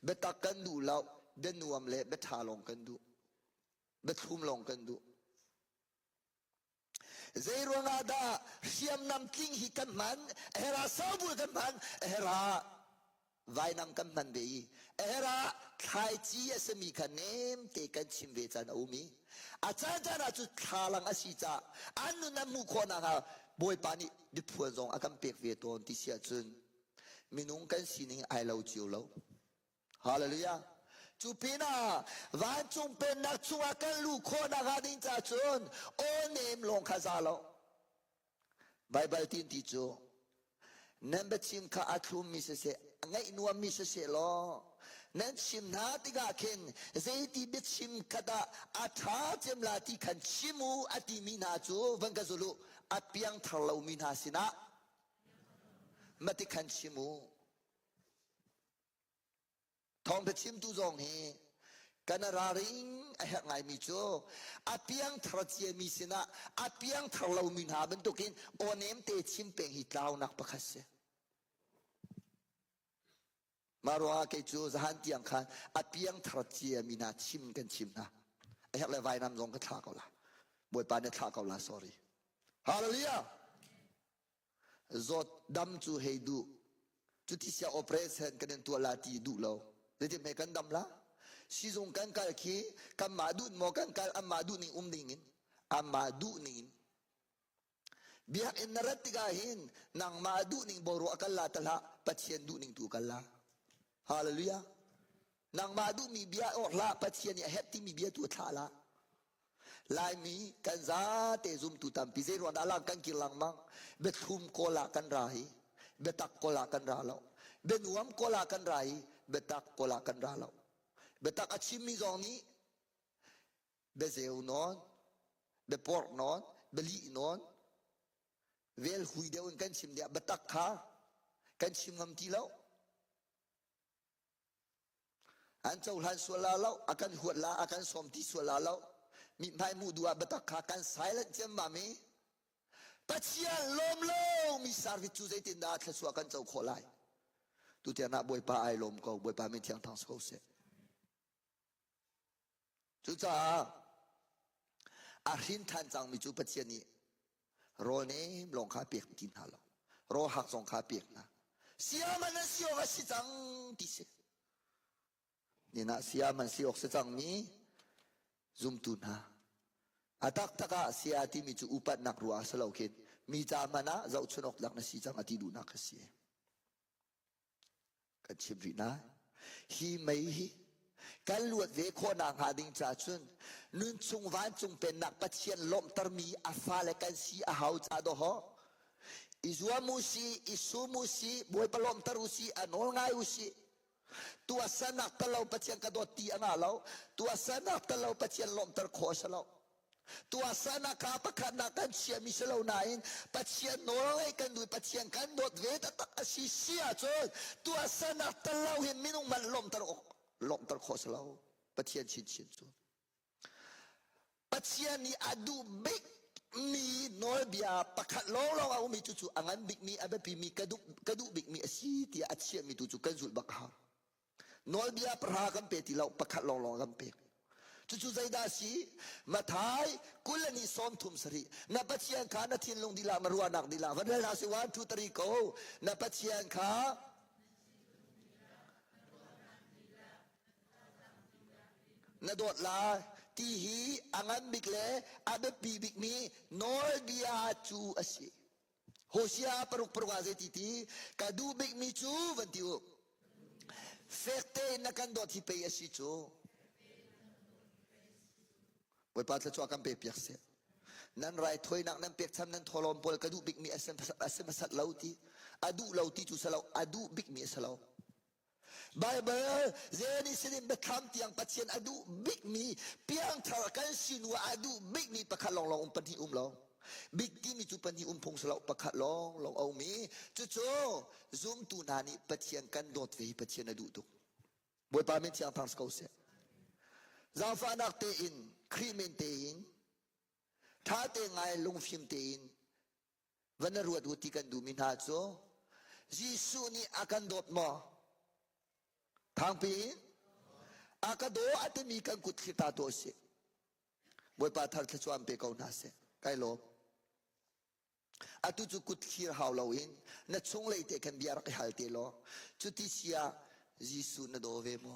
เบตักกันดูแล้วเบนวมเละเบทาลงกันดูเบทุมลงกันดูใจรวงอาดาเสียมนำทิ้งหิกันมันเฮราสาวบุลกันมันเฮราไว้นำกันมันเบียเฮราไทยจีสมีคะแนนเตกันชิมเวจันอุมีอาจารย์จาราจุทาลังอาศิจาอันนู้นมุขนังาบอยปานิดิพวนจงอากันเปียกเวตอนที่เสียจุนมินุงกันสินิงไอเลาจิวเลาฮาเลลูยาจูปีน่าวันจงเป็นนักจงอาการลูกคนนักดินจ่าจุนโอเนมลงข้าซาโลไบเบิลทีนที่จูนั่นเป็นชิมข้าอัครุมมิสเสไงนัวมิสเสโลนั่นชิมนาติกาเข็นเจตีเบ็ดชิมข้าดาอัฐาเจมลาติขันชิมูอติมินาจูวันกะจุลุอัดเปียงทะเลามินาสินะมาติขันชิมูทองเบ็ดชิมตุจงเฮกันราริงไอ้ไงมิจูอัดเปียงทะเลเจมิสินะอัดเปียงทะเลามินาเป็นตุกินโอเนมเตชิมเป็งฮิตลาวนักประคัสเซมารัวเกจูสหันที่ยังขันอัดเปียงทรัเจียมีนาชิมกันชิมนะไอ้อะไรไว้นำลงก็ท่าเขาละบวยปานเนี่ยท่าเขาละ sorry ฮาเลลูยาจดดำจูเฮดูจุดที่เสีย operation กันตัวลาตีดูเราเดี๋ยวจะไม่กันดำละซีซงกันกัลคีกันมาดูมอกันกัลอัมมาดูนี่ดิ่งอัมมาดูนี่บิฮอินนรัตติกาหินนางมาดูนี่บรัวกันละตละปัจเจียนดูนี่ตูกันละฮาเลลูยานางมาดูมีเบียออกละปัจเจียนเนี่ยเฮตที่มีเบียตัวท่าละลายมีกันซาเตซุมตุตัมพิเศษวันอาลังกันกิลังมังเบ็ดทุมโคลากันไรเบ็ดตักโคลากันราเราเบ็ดหวมโคลากันไรเบ็ดตักโคลากันราเราเบ็ดตักอาชิมิจองนี้เบ็ดเซวนอนเบ็ดปอร์นอนเบ็ดลีนอนเวลหุยเดียวกันชิมเดียเบ็ดตักขากันชิมงำทีแล้วอันเจ้าหลานสวลาเราอาการหัวลาอาการสมที่สวลาเรามีไม่มูดัวเบ็ดตักขากันไซเลนเจมบามีปัจเจียนลมโลมีสารวิจูใจตินดาทสวกันเจ้าขอไลตุเตียนาบวยปาไอลมก็บวยปาไม่เที่ยงทางสกุลเสจุจ้าอาหินทันจังมีจูปัจเจียนี่รอเนี่ยลงขาเปียกกินหาเรารอหักสองขาเปียกนะเสียมันนะเสียว่าสิจังดิเสนี่นะเสียมันเสียออกสิจังมีซุมตุนะอาตักตะกะเสียที่มีจูอุปัตนักรัวสลาวเข็นมีจามานะจะอุชนกลักนะสิจังอติดูนักเสียกันชิบวินะฮีไม่ฮีกันลวดเวโคนางหาดิงจ่าชุนนุนจงวันจงเป็นนักปัจเจียนลมตรมีอาฟาเลกันสีอาหาวจ่าดอฮออิจวามุสีอิสุมุสีบวยปลอมตรุสีอนอลง่ายอุสีตัวสนักตะเลาปัจเจียนกระโดดตีอันเราตัวสนักตะเลาปัจเจียนลมตรโคสเราตัวสนักขาประคันนักกันเชียมิสเลานายปัจเจียนโนลง่ายกันดูปัจเจียนกันโดดเวทตักสีเสียจนตัวสนักตะเลาเห็นมินุมันลมตรโคสเราปัจเจียนชินจูปัจเจียนนี่อดูบิ๊กมีโนเบียประคันลองเอามีจู่ๆอันบิ๊กมีอันเป็นปีมีกระดูบิ๊กมีอาชีพที่อาชีพมีจู่ๆกันจุดบักฮาโนเบียประหากันเปติเราประคันลองกันเปจู่ๆใจดาสีมาท้ายกุลนี่ซ้อมทุ่มสรีนับปัจเจียนขานาทีลงดีละมารัวนักดีละวันเวลาสิวันทุตรีโกนับปัจเจียนขานาโดดลาที่ฮีอังอันบิกเลอาเบปีบิกมีโนเบียจูอาศัยโฮเซียปรุกวาเซติตีกาดูบิกมีจูวันที่วเฟกเตนักันโดดที่เปียสิจู บทปาทชวกันเปียกเสียนั้นไรถอยนักนั้นเปียกช้ำนั้นทรมปลกระดูบิกมีเสมสัตเหลาตีอดูเหลาตีจุสเหลาอดูบิกมีสเหลาไบเบิลเจนี่สิริมเบคำที่ยังปัจเจนอดูบิกมีเพียงทากันสินว่าอดูบิกมีประคัลลองปันที่เราบิกที่มีจุปันที่พงสเหลาประคัลลองเอามีจู่ซุมตูนานี่ปัจเจนกันโดดเวปัจเจนอดูตุบทปาเมนที่อังทางสกาวเสียจางฟ้านักเตอินครีเมนเตอินถ้าเตงไงลงฟิมเตอินวันนรวดวุติกันดูมินาโซยิสุนี่อากันโดดมาทางปีนอากันโดอาจจะมีการกุดขิตาตัวเสียบทปาทัลทชวมเปกาวนาเสียไกลลบอาตุจุกุดขีร์ฮาวลาวินนัดชงเลยเตกันบิอารักฮัลเตโลจุติเสียยิสุนโดเวโม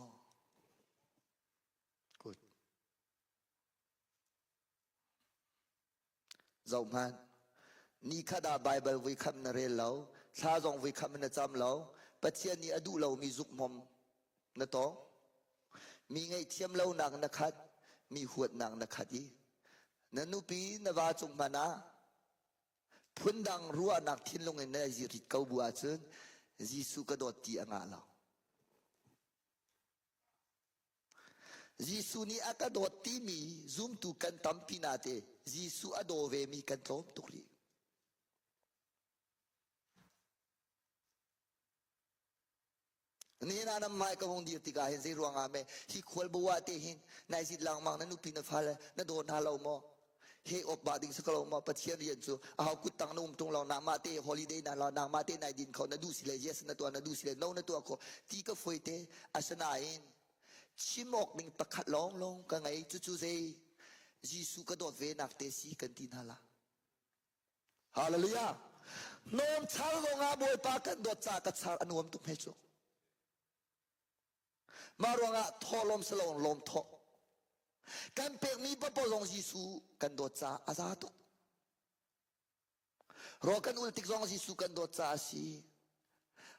กุดเจ้ามันนี่ข้าดาไบเบิลวิคัมนเรลเราถ้าจงวิคัมนจำเราปัจเจียนี้อดูเรามีจุกมอมนะโตมีไงเทียมเรานางนักขัดมีหัวดนางนักขัดอีนันุปีนวาจงมานะพุ่นดังรัวนักทิ้งลงในจิริตเกาบัวจนยิสุกระโดดตีอ่างเรายิสุนี่อากระโดดตีมีซุมตุกันตัมพินาเตยิสุอโดเวมีกันตรมตุกรีนี่นานำไม่ก็คงดีติกาเห็นสิรวงอาเมฮิควลบัวเตหินนายสิลังมังนันุพินฟ้าเลยนัดโดนหาเราโมเฮอบบาดิงสกลมาปัจเจียนเรียนสูเอากุตังนุ่มตรงเรานามาเตฮอลิเดย์นาเรานามาเตนายดินเขานัดูสิเลยเยสนัตัวนัดูสิเลยโนนัตัวเขาที่ก็ฟอยเตอาสนาอินชิมอกมิงประคัดลงกันไงจู่ๆเซยิสุกระโดดเวนักเตสีกันทีนั่นละฮาเลลูยาโน้มชาลงอาบวยปากันโดดจากกัดสารอนุมตุกเฮจูมารวงอาทอลมสลงลมทอกันเปียกมีปะปะลงยิสุกันโดดจาอาซาตุรอกันอุลติกลงยิสุกันโดดจาสี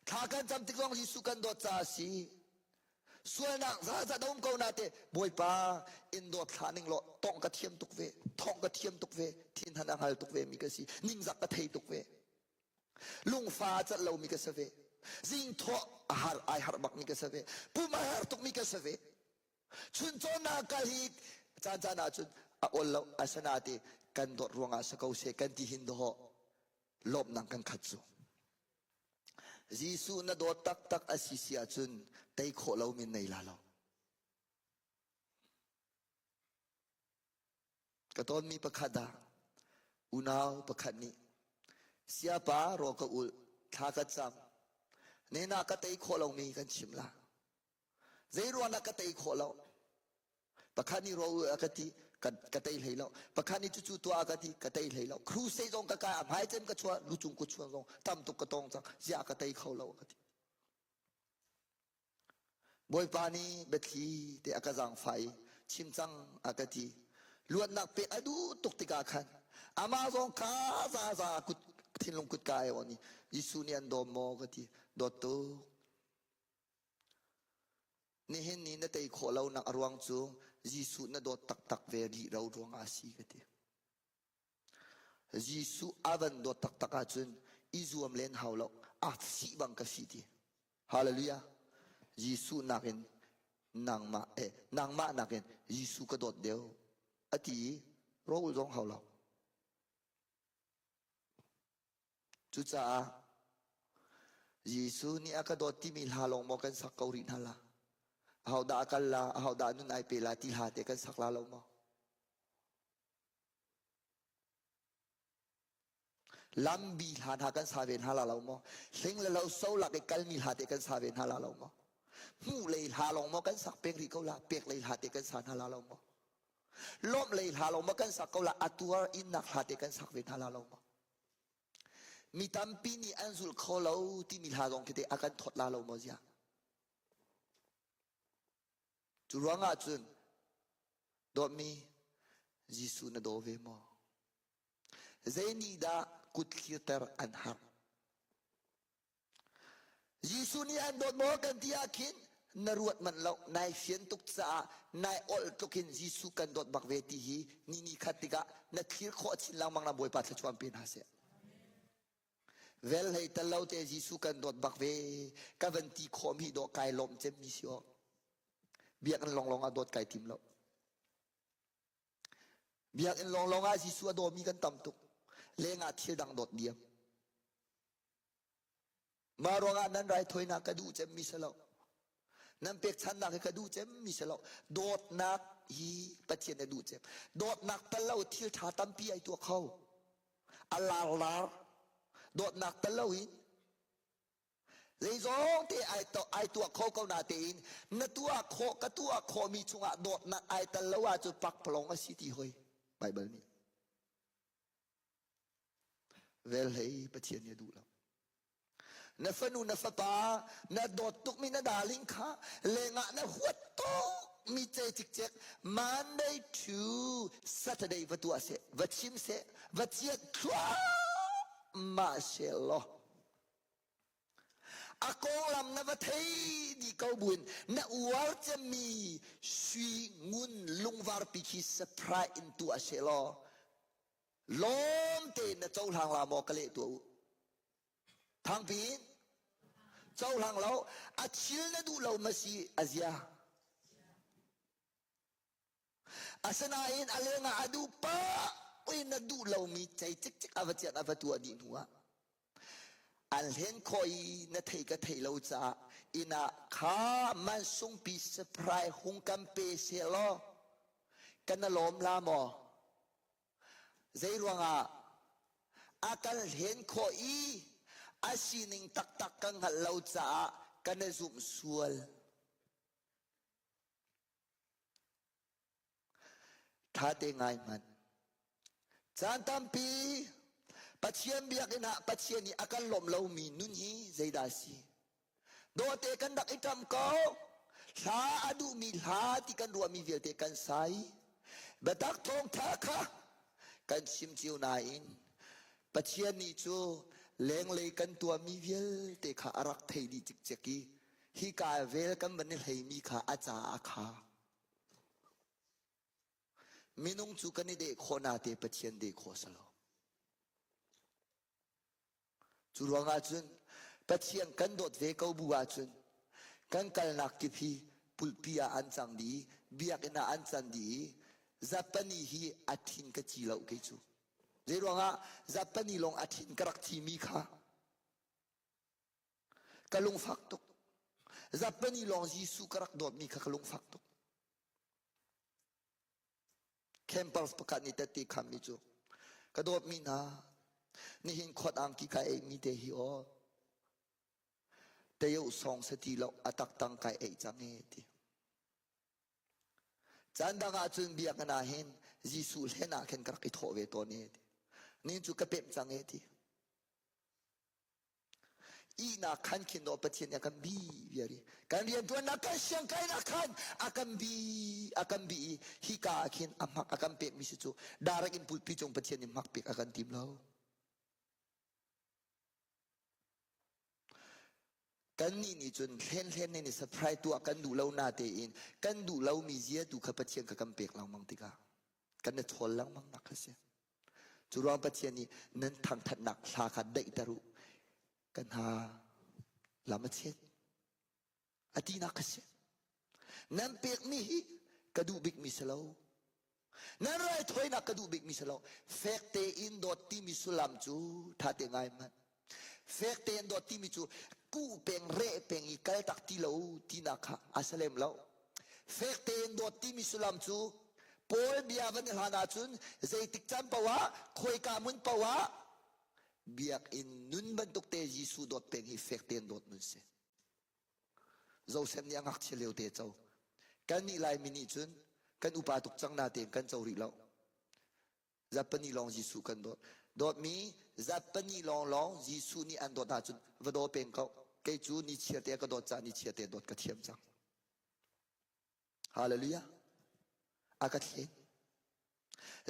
ถ้ากันจำติกลงยิสุกันโดดจาสีส่วนนักจะดมเขาหน้าเตบวยปาอินโดทานิงโลตองกระเทียมตุกเวทองกระเทียมตุกเวทินหันหัลตุกเวมีกษีนิงจักกระเทยตุกเวลุงฟ้าจะเรามีกษีจิงทอหาไอหาบักมีกษีผู้มาหาตุกมีกษีชุนจอนักกะฮิตจานจานาชุนอัลลอฮ์อาสนาเตกันดอรวงอาสกาวเสกันที่หินโดลบนังกันขัดซูยิสุนโดตักอาศิเสียจุนไตโคเรามินในลาเรากระตอนมีประคดาอุณาวประคดนี้เสียปารอกอุลทากัดจำเนนักไตโคเรามีกันชิมลาเจรวนักไตโคเราประคดนี้รออุกติกระเตยเลยแล้วประคานี้จู่ๆตัวกระติกระเตยเลยแล้วครูเซจงกะกายหายใจมันก็ชัวลุจุงก็ชัวจงตั้มตุกกระตองจังเสียกระเตยเขาแล้วกระติบอยปานีเบ็ดทีเตะกระจังไฟชิมจังกระติล้วนนักเปอดูตุกติกาขันอามาจงข้าซากุดทิ้งลงกุดกายวันนี้ยิสุนียนโดมอกระติโดดตุนี่เห็นนี่นั่นแต่อีกคนเราหนักรวงจูยิสุนั่นโดดตักเวรีเรารวงอาศีกันทียิสุอาวันโดดตักอาจุนอิจูอัมเลนฮาวเราอาศีบังกษีทีฮาเลลูยายิสุนักเห็นนางมานักเห็นยิสุกระโดดเดียวอธิเรารวงฮาวเราจุจ้ายิสุนี่อากระโดดที่มีลาลงมอกันสักเกาหลีนั่นละเอาด่ากันละเอาด่านุนไอเปล่าที่หาเด็กกันสักลาเรามาลำบีหาทากันสาเวนฮาลาเรามาเซ็งแล้วเราเศร้าหลักกันมีหาเด็กกันสาเวนฮาลาเรามาหูเลยหาลงมากันสักเปียกรีเขาละเปียกเลยหาเด็กกันสาฮาลาเรามาล้มเลยหาลงมากันสักเขาละอัตัวอินนักหาเด็กกันสักเวนฮาลาเรามามีตัมปีนี่อันสุลเขาเราที่มีหาลงคิดอาการทดลาเรามาจ้ะจุรวงอาจุนโดมียิสุนโดเวมอเจนีดากุดคิเตอร์อันฮาร์ยิสุนี่อันโดมอกันที่อาคิน นรวดมันเรานายเฟียนตุกษานายอลตุกินยิสุกันดดบักเวทีฮีนี่ขัดติกะนักขีรโคชินลังมังนาบวยปัตชวนเป็นหาเสเวลให้ตะเลาเตยิสุกันดดบักเวกะวันตีขอมีดอกไก่ลมเจมมิเสียเบียกันลองอดดไก่ทิมเราเบียกันลองอายิสุอดมีกันต่ำตุกเลงอาทิลดังดดเดียมมารองานั้นไรถอยนักกระดูเจมมิเสลานั่นเป็กชันนักกระดูเจมมิเสลาโดดนักฮีปะเทียนดูเจมโดดนักตะเลาทิลชาตัมปีไอตัวเขาอัลลาลาโดดนักตะเลาอินเลยร้องเตไอตัวเขาเขาหน้าเตอินนตัวเขากตัวเขามีชงะโดดนักไอตะเลาจุดปักพลองอสิที่เฮยไบเบิลนี้เวลให้ปะเทียนดูแล้วนฟนูนฟปานโดดตุกมีนดาลิงค่ะเลงะนหัวโตมีใจจิกเจก Monday to Saturday วัตัวเสวัชิมเสวัเจียคว้ามาเชลล์อากงลำนวัตให้ดีเกาบุญนอวาจะมีชีงุนลุงวาร์ปิคิสพรายอินตัวเชลล์ล้มเตนเจ้าทางลามอกะเลตัวทางปีนเจ้าทางเราอาชิลนดูเรามาซีอาเซียอาสนาอินอะไรงาดูปะวินดูเรามีใจจิกจิกอวเจียนอวตัวดินหัวอันเห็นคอยนัทเทกะเทเราจะอินาข้ามันส่งปีสปรายหงกัมเปเซลกันนลมลามอใจรวงอาการเห็นคอยอาศินิงตักตักกังหัลเราจะกันซุ่มสวลถ้าเตงไงมันจานตัมปีปัจเจียนเบียกินะปัจเจียนนี้อาการลมเรามีนุนฮีใจดาสีโดเตกันดักอิตามเขาลาอดูมีลาที่กันรัวมีเวลเตกันไซบัดักทองทักะกันชิมจิวนาอินปัจเจียนนี้จูเลี้ยงเลยกันตัวมีเวลเตขารักไทยดีจิกจิกีฮิกาเวลกันบันนี่ให้มีขาอาจาอาคามินุงจูกันนี่เด็กโคนาเตปัจเจียนเด็กโคสโลจูรวงอาจุนปัจเจียนกันโดดเวกบัวจุนกันกันนักกิพีปุลปียอันจังดีเบียกนาอันจังดีจัปนีฮีอาทินกจีเหล่าเกจูเรื่องว่าจัปนีลงอาทินกรักทีมีค่ะกะลงฟักตุกจัปนีลงยิสุกรักโดดมีค่ะกะลงฟักตุกเคมปัลส์ประกาศนิตติคำนี้จูกระโดดมีนานี่หินขวดอังกิกาเอมีเตฮิโอแต่ยังส่งสติเราอัตักตังกายเอจังเอติจันดังอาจุนเบียกนาเห็นยิสุเลนาเข็นกระกิโถเวตัวนี้นี่จูกระเป็มจังเอติอีนักขันขินโอปะเทียนอากันบีเวียรีการเรียนตัวนักการเชียงไกนักขันอากันบีฮิกาขินอามักอากันเป็มมิสุจูดารักอินปุลพิจงปะเทียนมักเป็กอากันติมเรากันนี่จนเล่นนี่สปรายตัวกันดูเราหน้าเตอินกันดูเรามีเสียดูขับปะเทียนกับกันเป็กเรามังติกากันเนี่ยทนลังมังนักเสียจุรองปะเทียนนี่นั้นทางถนักสาขาได้ตรุกันหาลามาเช็ดอดีนักเสียนั่นเป็กมีกระดูบิกมิสลาวนั่นไรถอยนักกระดูบิกมิสลาวเฟกเตอินดอติมิสุลามจูท่าเตงไงมันเฟกเตอินดอติมิจูกูเป็นเร่เป็นอีกตักที่เราที่นักอาศัยเราเฟกเตนโดดที่มิสุลามจูโพลเบียวันหานาจุนใจติดจำปะวะคอยกามุนปะวะเบียกอินนุนบันตุกเตจิสูโดดเป็นอีเฟกเตนโดดนุนเสเจ้าเส้นยังหักเฉลียวเตเจ้ากันนี่ลายมินิจุนกันอุปาตุกจังนาเตงกันเจ้าริเราจับปนีลองจิสูกันโดดมีจับปนีลองจิสูนี่อันโดดนาจุนวดโดเป็นเขาเกจูนี่เชียเตก็โดดจานี่เชียเตโดดกระเทียมจังฮาเลลูยาอากาศเห็น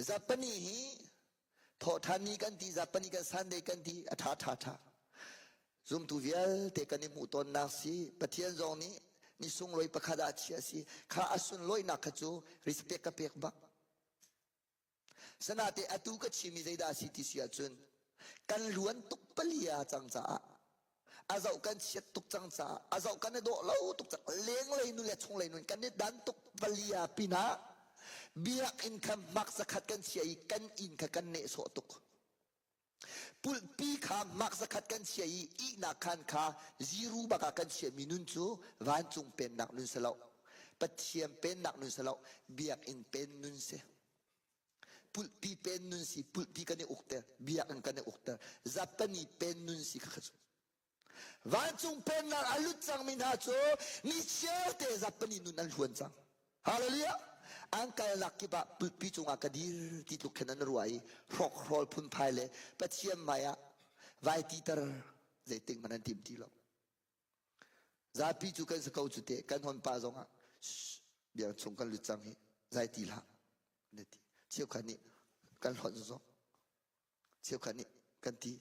จับปนีฮีทอทานีกันทีจับปนีกันสันเดกันทีท่าซุมตูเวียลเตกันนิมุตอนนักสีปะเทียนจงนี้ นี่ส่งลอยประคดาเชียสิข้าอสุนลอยนักขจูริสเปกกับเปกบักสนาเตอตูก็ชิมิใจดาสิติเสียจุนกันล้วนตุกปลียจังจ้าอาเจ้ากันเชียตุกจังจ้าอาเจ้ากันเนี่ยโดเล่าตุกจังเลี้ยงเลยนู่นเลยชงเลยนู่นกันเนี่ยดันตุกปลียปีนะเบียกอินคำมักสักขัดกันเชียกันอินกันเนโสตุกปุลปีขามักสักขัดกันเชียอีนักขันขาจีรูบักกันเชียมินุนจูวันจุงเป็นนักนุนสลาวปัจเจียมเป็นนักนุนสลาวเบียกอินเป็นนุนเสปุลปีเป็นนุนสิปุลปีกันเนี่ยอุกเตอร์เบียกอินกันเนี่ยอุกเตอร์จับปนีเป็นนุนสิขจวันจุงเป็นนักอลุจังมินาโจนิเชื่อเตจับปนีนุนอันชวนจังฮาเลลูยาอังกาลักกิบะปุลปีจงอากาดีติดลุกขนันรวยรอกรอลพุนพายเลยปัจเจียมมายาไว้ตีตร์ใจติงมันนั่นทิมทีเราจะปีจุกันสกาวจุดเตกันหอนป้าจงอ่ะเบียงจงกันลุจังฮีใจตีละเนี่ยทีเชี่ยวขันนี้กันหอนจงเชี่ยวขันนี้กันที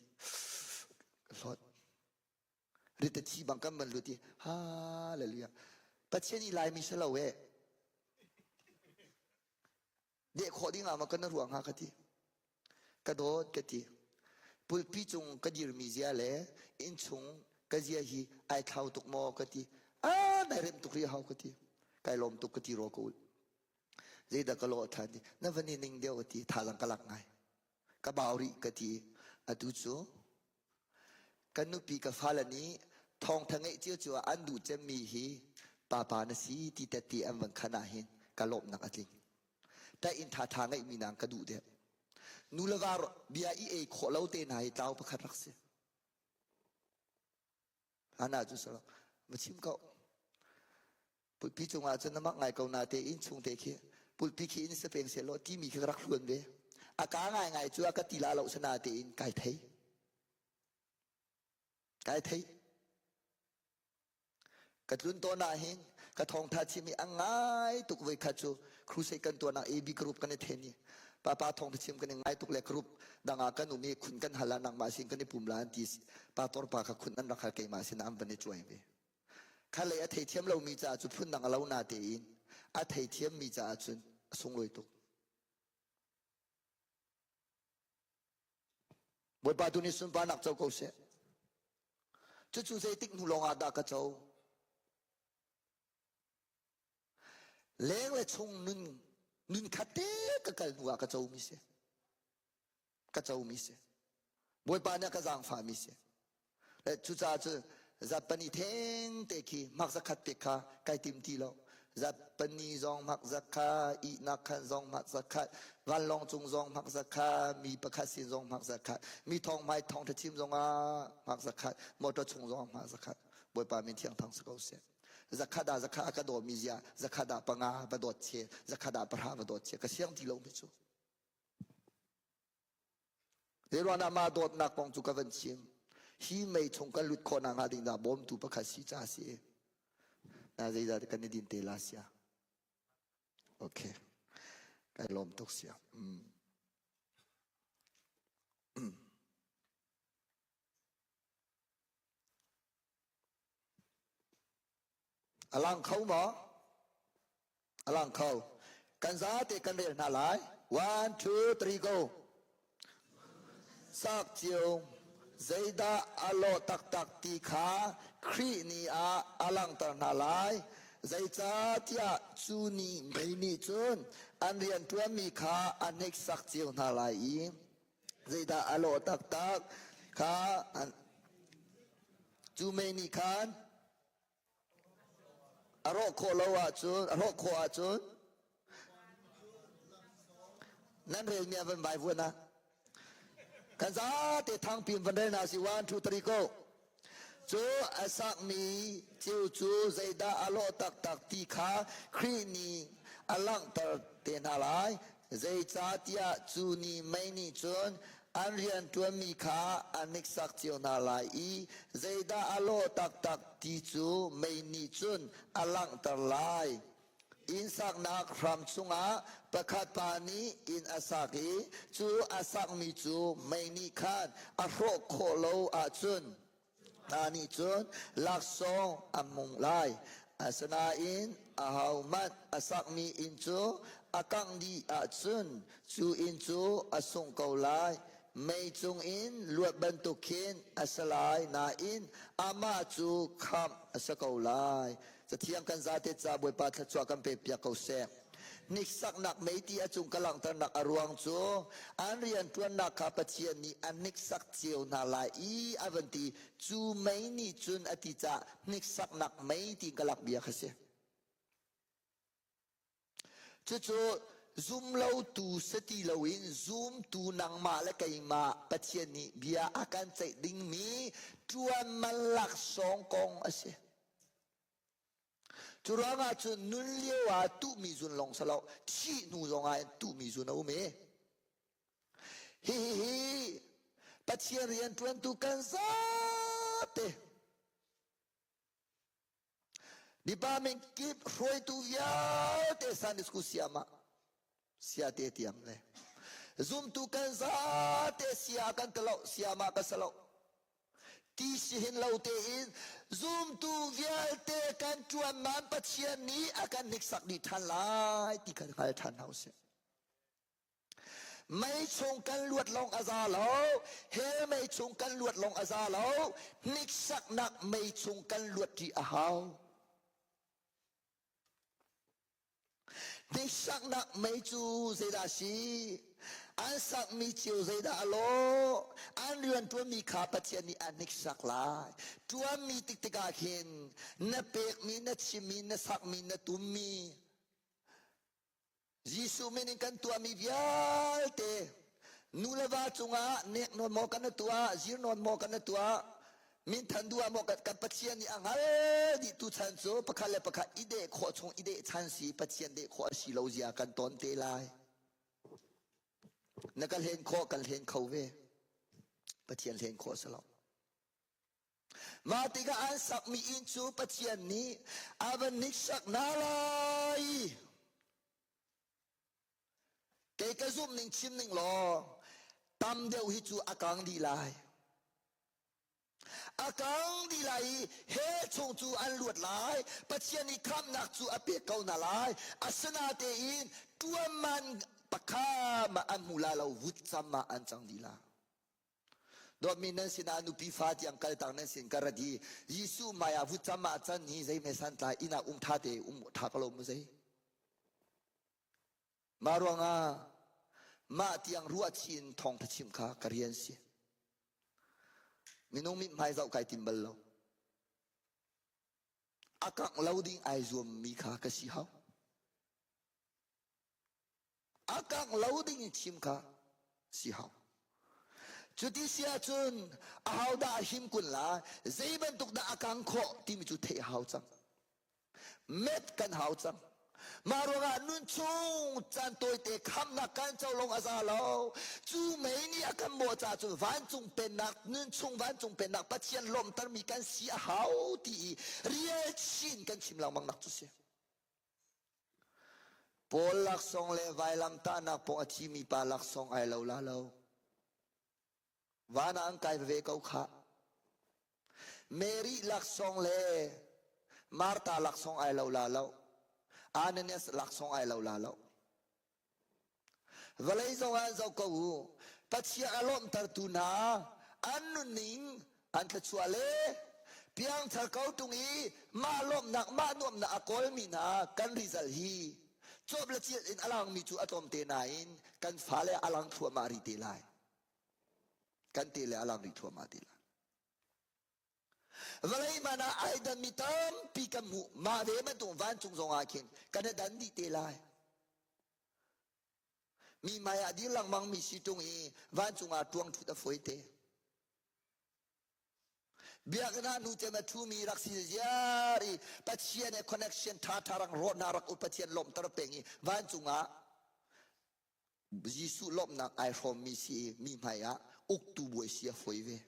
หอนเรื่องที่บางกันมันรู้ที่ฮาเลลูยาปัจเจียนี่ลายมิเชลเอาเวเด็กขอดิ้งอามากันน่าหวงฮะกะทีกระโดดกะทีปุลปีจงกระดิรมิเซียเล่อินชงกะเซียฮีไอเท้าตุกมอกะทีนายเริ่มตุกเรียหาวกะทีไกลลมตุกกะทีโรกูลเจดากะโลทันทีนั่นวันนี้นิ่งเดียวกะทีทาลังกะลักไงกะบ่าวริกะทีอดุจูกันนุปีกะฟาลนี้ทองทั้งไอเจียวจัวอันดูจะมีฮีปาปานสีที่แต่ตีอันวันขนาหินกะลบนักอลิงแต่อินท่าทางไอ้มีนางกระดูเดียนูลกาเบียอีเอขอเล่าเตนายเต้าประคัดรักเสียอานาจุสละมาชิมเขาปุลพิจงอาจจะนมักไงเขานาเตอินชงเตคีปุลพิคีอินสเปงเสลที่มีรักล้วนเวอากาไงไงจัวกติลาเราสนาเตอินไก่ไทยไก่ไทยกระตุ้นตัวนาเฮงกระทองทัชิมีอังไงตุกเวคัจูครูเซกันตัวนาเอบีกรุ๊ปกันเทนี่ป้าป้าทองทัชิมกันไงตุกเล็กรุ๊ปดังอากันอุมีคุณกันฮัลานังมาสิงกันในปุ่มลานทีป้าตอร์ป้าขคุณนั้นรักเกยมาสินอันบันในช่วยเวข้าเลยอาเทียมเรามีจ่าจุดพุ่นดังเราหน้าเตียนอาเทียมมีจ่าจุดสงลอยตุกบทบาทตุนิสุนปานักเจ้าเกษจุดจุดเซติกนุลงอาดากเจ้าเลี้ยงและชงนุนขัดเตะกันหัวกระเจ้ามิเสกระเจ้ามิเสบวยปานเนี่ยกระจางฟ้ามิเสและจุจ้าจุจับปนิเทงเตคีมักจะขัดเปกขาไก่ติมทีเราจับปนิจงมักจะขาอีนักขันจงมักจะขัดวันลองจงจงมักจะขามีประคัดสินจงมักจะขัดมีทองไม้ทองตะชิมจงมักจะขัดมอเตอร์ชงจงมักจะขัดบวยปานมีเทียงทางสกาวเสzakada zakha ka do mizia zakada panga badot che zakada pra badot che ka siang ti lo mi chu le ro na ma dot nak pong chu ka van chim hi mei chong ka lut kho na nga ding da bom tu pa kha si cha si na zai da ka ni din te la sia okay ka lom tok siaอลังเขาหมออลังเขากันซาเตกันเรียนนาลาย one two three go สักเจียวใจดาอโลตักตักตีขาครีนีอาอลังตานาลายใจจ้าที่จูนีไม่นีจุนอันเรียนตัวมีขาอันเอกสักเจียวนาลายใจดาอโลตักตักขาอันจูไม่นีขานอารมณ์โคลาวาจุนอารมณ์โคอาจุนนั่นเรื่องเมียเป็นใบฟัวนะกันซาเตทางพิมพ์วันเรนาสิวันทุตริโกจูอาศักมีจิวจูใจดาอโลตักตักตีขาครีนีอลังตเตนาลายใจจ้าที่จูนีไม่นีจุนอันเรียนตัวมีขาอันนิสักเจียวนาลายใจดาอโลตักตักตีจูไม่นีจุนอลังตลายอินสักนักพรำสุงะประคัดปานีอินอาศักีจูอาศักมีจูไม่นีขานอโรโคโลอาจุนนานีจุนลักซองอัมมงไล asana in ahau mat asak mi in chu akang di a chun chu in chu asung kau lai mei chung in luat bantukin asalai na in ama chu kham asakau lai sathiang kan zate cha boi pa tha chwa kan pe pia kau se nik sak nak mei ti achung kalang tar nak aruang chu an rian tuan nak kha pachian ni an nik sak chiu na lai I avanti chu mei ni chun ati cha nik sak nak mei ti kalak bia khase chu zoom lo tu seti lo in zoom tu nang ma la kai ma pachian ni bia akan chai ding mi tuan malak song kong ase churanga chu nun lewa tu mi zun long salo chi nu zonga tu mi zun au me hi pachian rian tuan tu kan te di ba men kip roi tu ya te san diskusiama sia te tiam le zoom tu kan te sia kan telo siama ka salo ti sihin lau te in zoom tu vial te kan tuan man pachian ni akan niksak di than lai ti kan kai than houseไม่ชงกันลวดลงอาซาโลเฮไม่ชงกันลวดลงอาซาโลนิกสักนักไม่ชงกันลวดที่อาหาวนิกสักนักไม่จูเซดาชีอันสักมีจิวเซดาโลอันเรือนตัวมีขาปัจเจนีอันนิกสักลายตัวมีติกติกาเห็นนเปกมีนชิมีนสักมีนตุมีYesus meninkan tua mi vialte nulava chunga nek non mo kan tua zir non mo kan tua min than dua mo kan pachian ni angal di tu chan so pakhale pakha ide kho chung ide chan si pachian de kho si lo zia kan ton te lai nakal hen kho kan hen khau ve pachian hen kho salo ma tiga an sak mi in chu pachian ni avan nik sak na lai cái zoom ning chim ning lo tam deu hi chu akang di lai he chung chu an luat lai pachian ni kham nak chu ape kau na lai asana te in tuam man pakha ma an mula lo vut chama an chang di la dominan sinanu pi fati ang kal tang nan sin karadi Yesu maya vut chama chan ni zai me san ta ina tha te tha kalo mu zai Marwanga ma tiang ruat chin thong thachim kha karian si minung mi mai zau kai timbal lo akak loading ai zoom mi kha ka si hau akak loading chim kha si hau chuti sia chun a hau da him kun la zeiban tuk da akang kho tim chu the hau chang met kan hau chang Marunga nun chung chan toi te kham na kan chau long azalo chu mei ni akan mo cha chu van chung pen nak nun chung van chung pen nak pachian lom tar mi kan si hau ti rie chin kan chim lang mang nak chu se pol lak song le vai lam ta nak po achi mi pa lak song ai lo la lo wana ang kai ve kau kha Mary lak song le Marta lak song ai lo la lo Ananias lak song ai lo la lo valai zong an zau ko pachia alom tar tu na anuning an tha chuale piang thar kau tungi ma lom nak ma nom na akol mi na kan rizal hi chob la chi in alang mi chu atom te nain kan phale alang thua ma ri te lai kan te le alang ri thua ma te lai valai mana ai dan mitam pikamu ma ve man tung van chung zong akin kan dan di te lai mi maya di lang mang mi si tung i van chung a tuang thu da foi te biak na nu te ma thu mi rak si yari pachian e connection tha tharang ro na rak upachian lom tar pengi van chung a Jisu lom nak ai from mi si mi maya uk tu boi sia foi ve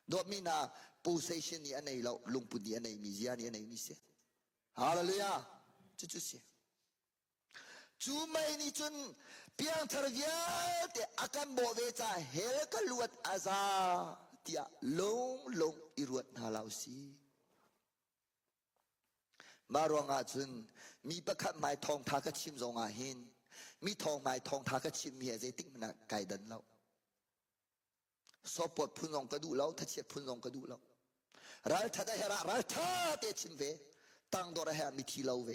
do mi na possession ni anei lo lungpu ni anei mi zia ni anei mi se hallelujah chu se chu mai ni chun piang thar via te akan bo ve cha hel ka luat aza tia long iruat na lau si มารวงอาจุนมีประคับไม้ทองทากระชิมทรงอาหินมีทองไม้ทองทากระชิมเมียใจติ๊กมันไก่ดันเราสอบปดพุนองกระดูเราทัดเชียพุนองกระดูเรารัลทัดเหระรัลทัดเตชิมเวตั้งดอระเหมิทีเราเว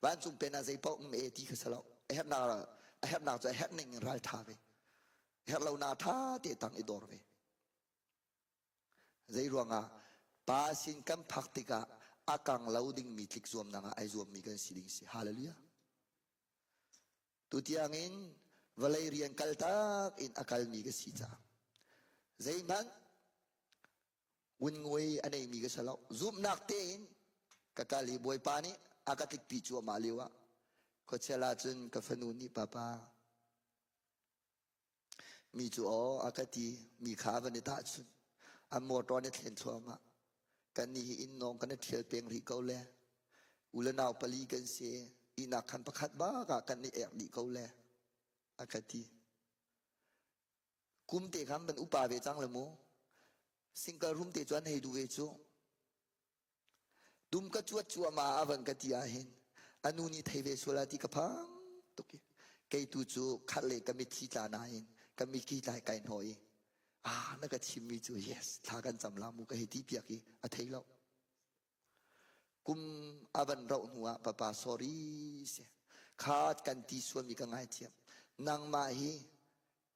วันจุงเป็นอะไรพวกมันเอติขสเราเฮ็ดนาจะเฮ็ดหนึ่งรัลทัดเวเฮ็ดเรานาทัดเตตั้งอีดอร์เวใจรวงอาปาสินกัมพักติกาอากังเลาดิ้งมีทิกซวมนางไอซวมมีกันสิลิงสิฮาเลลูยาตุติยังอินวลัยเรียนกัลตักอินอากัลมีกันสิจ้าใจมันวุนงวยอันนี้มีกันสลาวซุมนักเตอินกักาลีบวยปานีอากาติกปิจัวมาลีวะก็เชลาจุนกับฟนูนีป้าป้ามีจัวอากาติมีขาวันนี้ตาจุนอันโมตอนนี้เห็นชัวมากันนี่อินนองกันนี่เที่ยวเพียงริเกาเล่อุลนาวปลีกันเสียอินักขันประคัดบ้ากะกันนี่เอกริเกาเล่อากาติกุมเตะคำเป็นอุปาเวจังละโมสิงคารุมเตะจวนให้ดูเวจูดุมกระจวดจัวมาอวันกติอาหินอนุนิไทยเวสุลาติกพังตุกเกยตูจูขัดเลกมิทีจานาหินกมิกีไลไกหน่อยนักชิมมีจู yes ทากันจำลามุกเหตุเปียกีอัฐิเรากุมอวันเราหัวป้าป้า sorry เสียขาดกันตีส่วนมีกันไงเทียมนางมาฮี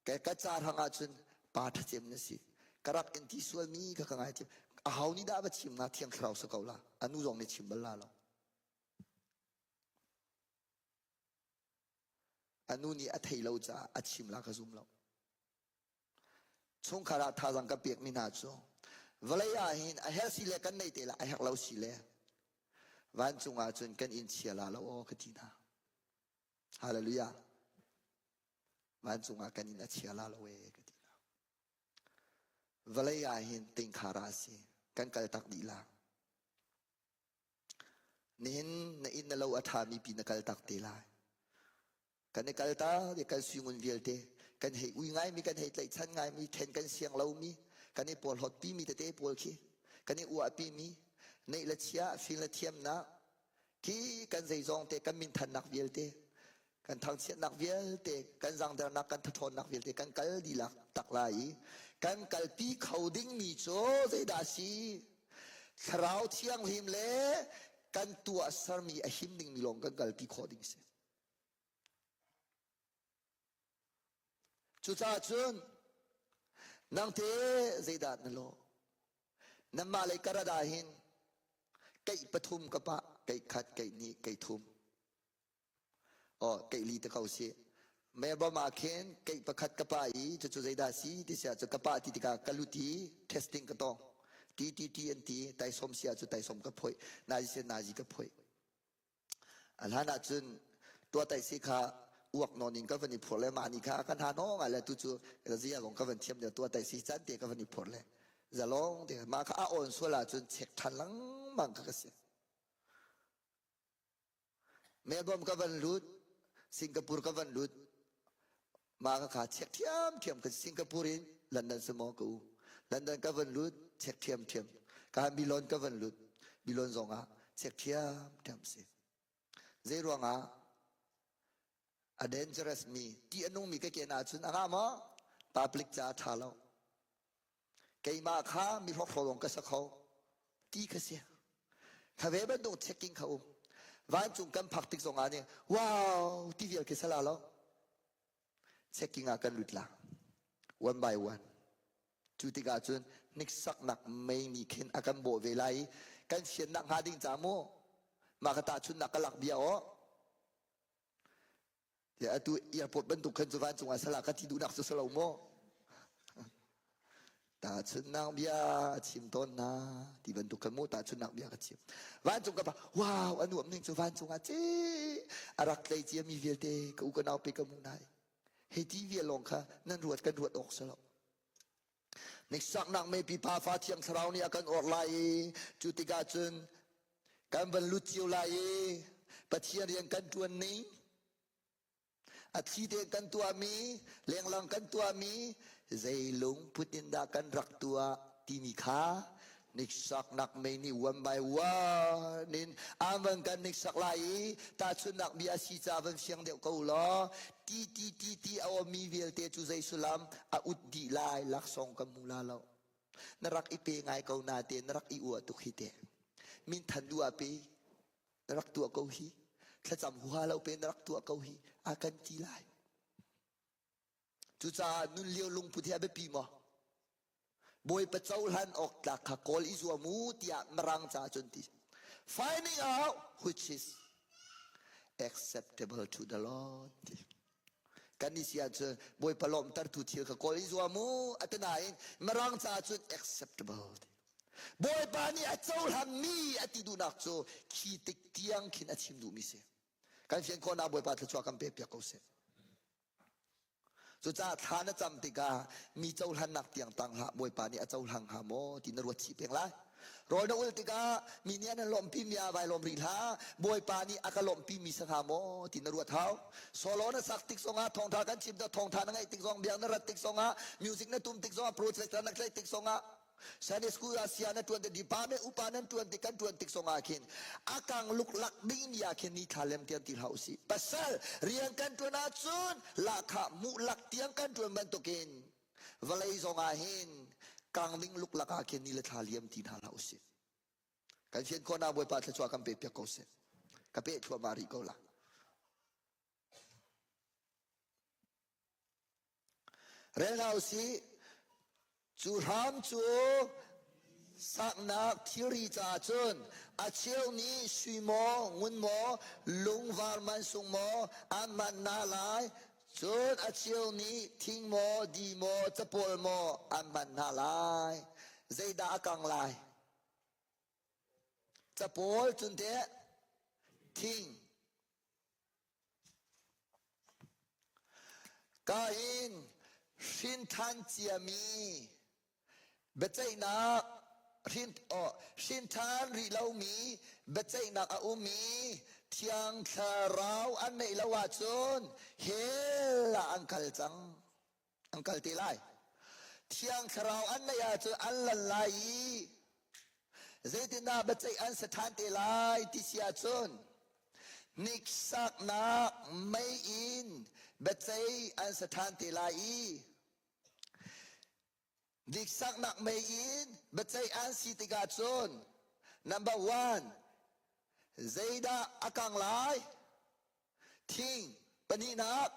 แกกระจาทางอาจุนปาทเจมนสิกระรักกันตีส่วนมีกันไงเทียมเอานี่ได้บัชิมนาเทียงคราวสกาวละอนุรองในชิมบลลาเราอนุนี่อัฐิเราจะอัชิมลากระซุมเราชงขาราทารังกับเปียกมินาจูวลัยอาหินอาเฮสิเลกันในเตละอาเฮกเราสิเลวันจงอาจนกันอินเชียลาเราโอ้กตินาฮาเลลูยาวันจงอากันอินเชียลาเราเอกตินาวลัยอาหินติงขาราสีกันกัลตักดีลานินในอินนเราอัฐามีปีนกัลตักเตลากันในกัลตาเด็กกันสุงุนเวลเตกันเหตุอุยง่ายมีกันเหตุไหลชันง่ายมีเทนกันเสียงเรามีกันในปวดหดปีมีแต่เตะปวดขี้กันในอัวปีมีในละเชียฟิลละเทียมนะขี้กันใจจองเตกันมินทันนักเวลเตกันทางเชียนักเวลเตกันจังเดนักกันทนนักเวลเตกันกัลดีลักตักลายกันกัลปีเขาดิ้งมีโจใจดาสีคราวเที่ยงหิมเล่กันตัวสามีอหิมดิ้งมีลงกันกัลปีขอดิ้งเสจุดจ้าจุนนังเทใจดาดนโลนัมมาเลยกระดาหินไก่ปฐุมกะปะไก่ขัดไก่นี้ไก่ทุมไก่ลีตะเขาเสียแม่บ่มาเข็นไก่ประคัดกะปะอีจุดใจดาสีที่เสียจุดกะปะที่ติกากะลุตีเทสติ้งกะตองทีไต่สมเสียจุดไต่สมกะพอยนาจิเสียนาจิกะพอยอันนั้นจุนตัวไต่สิขาอวกนอนิงก็วันนี้ผลเลยมานิค่ะกันหาน้องอะไรตุจูเราจะลงก็วันเทียมเดียวตัวไต่สิจันเดียก็วันนี้ผลเลยจะลงเดี๋ยวมาข้าอ่อนส่วนละจนเช็คทันหลังบังก็เสียเมลเบิร์นก็วันลุดสิงคโปร์ก็วันลุดมาข้าเช็คเทียมกับสิงคโปร์อินลอนดอนสมองกูลอนดอนก็วันลุดเช็คเทียมการบิลอนก็วันลุดบิลอนซองอ่ะเช็คเทียมเสียเจรวงอ่ะdangerous มีที่อนุมีก็เกี่ยนาจุนอ่ะมา public จ้าท่าเราไก่มาข้ามีพวกฝรั่งก็สักเขาตีก็เสียข้าเว็บต้องเช็คกิ้งเขาวันจุงกันพักติกสองอันเนี่ยว้าวที่เวียร์ก็สละแล้วเช็คกิ้งอากันหลุดละ one by one จุดที่กาจุนนิกสักนักไม่มีเข็นอากันโบเวลัยกันเชียนนักหาดิ้งจามูมากระตาจุนนักกะหลักเบียร์เดี๋ยวตัวอย่าปวดบรรทุกขึ้นสุวรรณจงอาสละกันที่ดูนักสุสลาวโมตาชุนนักเบียชิมต้นนะที่บรรทุกขึ้นโมตาชุนนักเบียก็ชิมวันจงกับว้าวอันนู้นนี่สุวรรณจงอาเจอารักใจเจียมีเวียเตก็อุกนเอาไปกับมุนายเฮตีเวียลงค่ะนั่นรวดกันรวดออกสลบนิสักนักไม่ปีพาฟ้าเทียงสลาวนี่อากันออกไล่จุติกาจุนการบรรลุจิวไล่ปะเทียนเรียงกันตัวนี้อาทิตย์กันตัวมีเลี้ยงลังกันตัวมีใจลงพุทธินดากันรักตัวที่มีค่า นิกสักนักไม่นิวันใบว่านินอามันกันนิกสักไหลตาชุนักเบียชีจาวันเสียงเดียวกูล้อตีเอามีเวลเตจูใจสุลามอาอุดดีลายลักสองกับมูลาเรานรักอีเปงไงกูนาเตนรักอีอวตุขิเตมินทันดูอาเปนรักตัวกูฮีถ้าจำหัวเราเป็นรักตัวกูฮีอากันตีลายจูจานุนเลี้ยวลงพุทธิอาเบปีมอบอยประเจ้าหันออกจากขากอลอิสวามูที่มรังจ่าจนที finding out which is acceptable to the Lord กันนี่เสียจนบอยพลอมตัดทุเทียขากอลอิสวามูอัตนายมรังจ่าจน acceptable บอยปานี่อาเจ้าหันมีอติดูนักโจขีติกเตียงขินอชิมดูมิเสกันเพียงคนอาบอยปาทชัวกันเปียกเขาเสสุดท้ายฐานจำติกามีเจ้าหันนักเตียงตังหาบวยปานี่เจ้าหังหาโมที่นรวดชีเพียงไรรอยนอุลติกามีเนี้ยนั่นลมพิมยาใบลมรีลาบวยปานี่อากาลมพิมีสหาโมที่นรวดเท้าโซโลนสักติกสงาทองทากันชิมดาทองทานังไอติกสงเบียงนรัตติกสงามิวสิกนั่นตุ้มติกสงาโปรเจกต์นั่นใครติกสงาSunday school Asia na tuan di pame upanan tuan tikan tuan tik songakin akang luklak ding yakin ni thalem tiang tilhausi pasal riangkan tuan acun lakha mulak tiangkan tuan bantukin valai songahin kang ding luklak akin ni lethaliem tilhausi kan sien kona boy pa tchua kan pe pya ko se ka pe thua mari ko la relhausiจูรามจูสักนักที่รีจ่าจนอาเชียวนี้สุยโมงุนโมลุงวาร์มันสุงโมอันมันนาลายจนอาเชียวนี้ทิ้งโมดีโมจะปวลโมอันมันนาลายใจด่ากังลายจะปวลจนเดะทิ้งกาอินชินทันเจียมีเบใจนักชินทานริเลามีเบใจนักอุมีเทียงคาราวอันในละวาจนเฮล่าอังคัลจังอังคัลตีไลเทียงคาราวอันในอาจอันละลายเจตินาเบใจอันสถานตีไลที่เสียจนนิกสักนักไม่อินเบใจอันสถานตีไลดิกสักนักไม่อินบัจจัยอันสิติกาจน number one เจดาอากังลายทิ้งปนินัก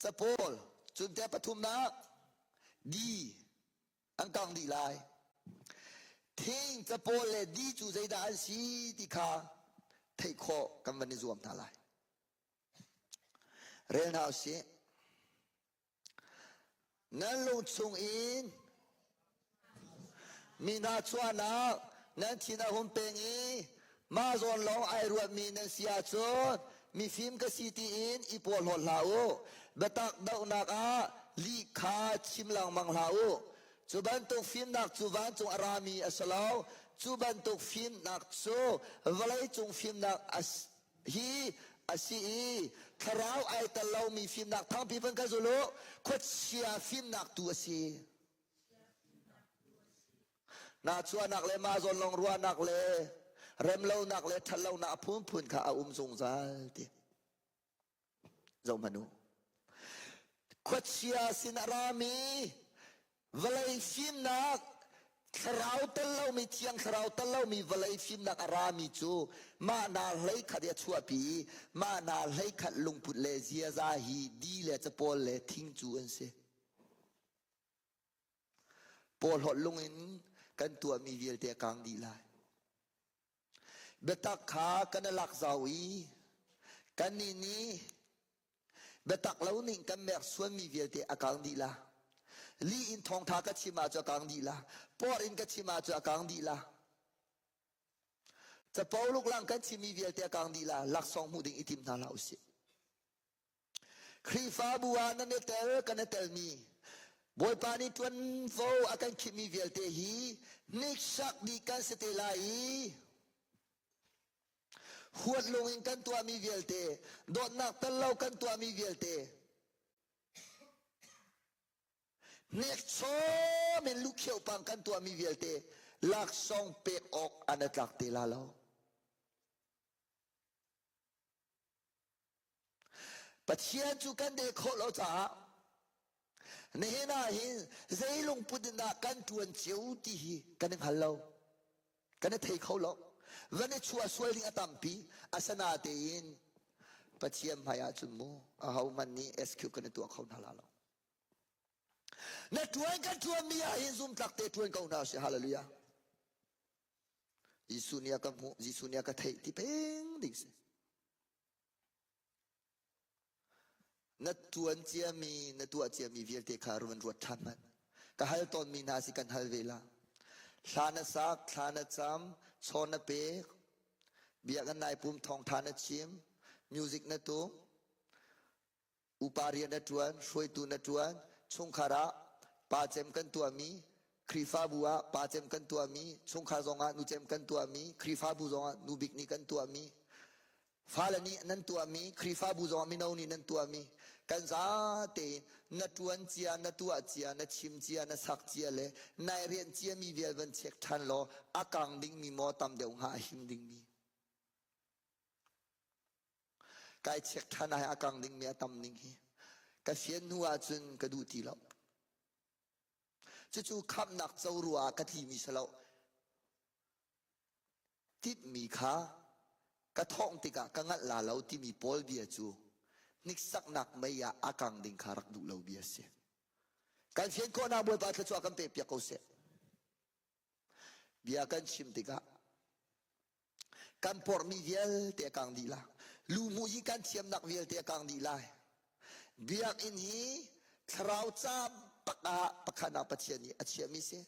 จะโพลจุนเตปทุมนักดีอังกังดีลายทิ้งจะโพลเลยดีจูเจดาอันสิติกาเทโคกันวันนี้รวมทลายเรียนเอาสินั่นลุงชงอินมีนาชวนานั่นที่นาหุ่นเป็งอีมาจนลองไอรวดมีนันเสียจนมีฟิล์มกสิตีอินอีปวดหดลาวเบตักดาวนักอาลีขาชิมลังมังลาวจูบันตุกฟิล์มนักจูบันจงอารามีอัสลาวจูบันตุกฟิล์มนักโซวลัยจงฟิล์มนักอัสฮีอาศีคราวไอตะเรามีฟิล์มหนักทั้งพี่เพิ่งกันสุโลขดเชียฟิล์มหนักตัวซีน่าชัวหนักเลยมาจนลงรัวหนักเลยเริ่มเล่าหนักเลยทันเล่าหนักพุ่นข้าอุ้มทรงใจทีเจ้ามนุษย์ขดเชียสินารามีเวลาฟิล์มหนักคราวตะเล่ามีเทียงคราวตะเล่ามีเวลาฟิล์มหนักอารามีจูมานาเลยขัดยาชัวปีมานาเลยขัดลุงพุทธเลเซียซาฮีดีเลจะปอลเลทิ้งจูอันเสปอลหดลุงอินกันตัวมีเวียลเตะกลางดีลายเบตักขากันหลักสาวีกันนี่เบตักเล่านิ่งกันแมกส่วนมีเวียลเตะกลางดีลาลีอินทองทากัชิมาจะกลางดีละปออินกัชิมาจะกลางดีละจะเป่าลูกหลังกันชิมีเวียลเตะกลางดีละหลักสองมูดิงอิติมนาลาอุสิครีฟาบัวนั่นเตลกันเตลมีบอยปานิทวนโฟอากันชิมีเวียลเตฮีนิกชักดีกันสเตลาอีหัวลงอินกันตัวมีเวียลเตโดนนักตะเล่ากันตัวมีเวียลเต next so men lu kheu pang kan tua mi velte lak song pek ok anatlak te la lo pathian chu kan de kho lo cha ne na hin zeilung pudina kan tuan cheu ti hi kan hal lo kan thei kho lo vane chua swelling atampi asana te in pathiam haya chumu a how man ni sq kan tu kho na la lo na tuan kan tuan mi a hin zum tak te tuan kau na se hallelujah Jisunia ka mu Jisunia ka thei ti peng ding se na tuan chia mi na tua chia mi vierte kharun ruat thaman ka hal ton mi na si kan hal vela thana sak thana cham chona pe bia kan nai pum thong thana chim music na tu upariya na tuan shoi tu na tuan chungkhara pa chem kan tu mi krifa bua pa chem kan tu mi chungkha zonga nu chem kan tu mi krifa bu zonga nu bikni kan tu mi falani nan tu mi krifa bu zonga mi no ni nan tu mi kan za te na tuan chia na tua chia na chim chia na sak chia le nai rian chia mi vel van chek than lo akang ding mi mo tam deu ha him ding mi kai chek than ai akang ding mi tam ning hi ka fian nuwa chun ka du ti lo chu chu khap nak chau ruwa ka thi mi salo tit mi kha ka thong tika ka ngat la lo ti mi pol bia chu nik sak nak mai ya akang ding kharak du lo bia se kan fian ko na bol pa chu akam pe pia ko se bia kan chim tika kan por mi viel te kang di la lu mu yi kan chiam nak viel te kang di la biak in hi thrau cha paka pakhana pachiani achia mi se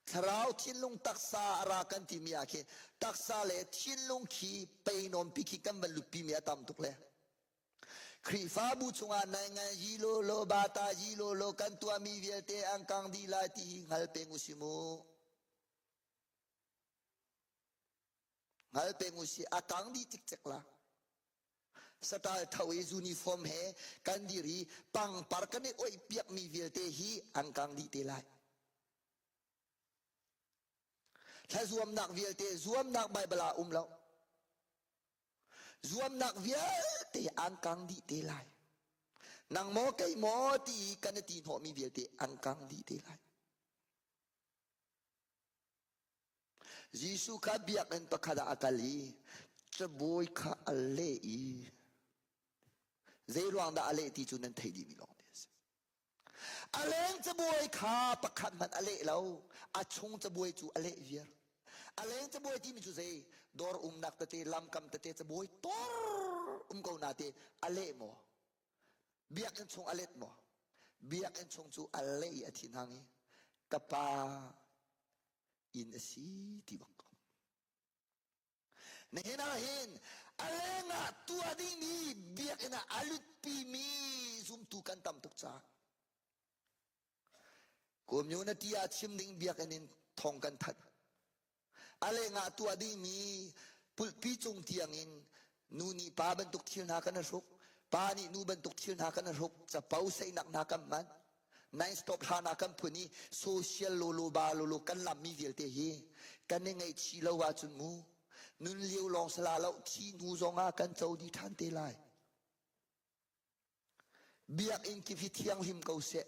thrau thinlung taksa ara kan ti mi akhe taksa le thinlung khi peinom pikhi kan ban lupi mi atam tuk le khri fa bu chunga nai ngai yi lo bata yi lo kan tua mi viel te ang kang di la ti ngal pengusimu ngal pengusi akang di tik chek la Satal thawi uniform he kandiri pang parkane oi piak mi velte hi angkang di telai tha zuam nak velte zuam nak bible umlo zuam nak velte angkang di telai nang mo kai mo ti kanati ho mi velte angkang di telai Jisu ka biak en pakhada akali chboy kha alle i Zairuang da ale ti chunan thei di mi long des aleng chboy kha pakhat man ale lo achung chboy chu ale vier aleng chboy ti mi chu sei dor nak te lam kam te chboy tor ko na te ale mo biak en chung alet mo biak en chung chu ale athin hangi kapa in si ti bak nehena hin alenga tua ding ni biak ina alut pi mi zum tu kan tam tuk cha community a chim ding biak in thong kan that alenga tua ding mi pul pi chung tiang in nu ni pa ban tuk thil na kan ruk pa ni nu ban tuk thil na kan ruk cha pau sei nak na kam man nai stop ha na kam phuni social lo ba lo kan lam mi vel te hi kan ngai chi lo wa chun mu nun liu long sala lo chi nu zonga kan chau di than te lai biak in ki thiang him ko se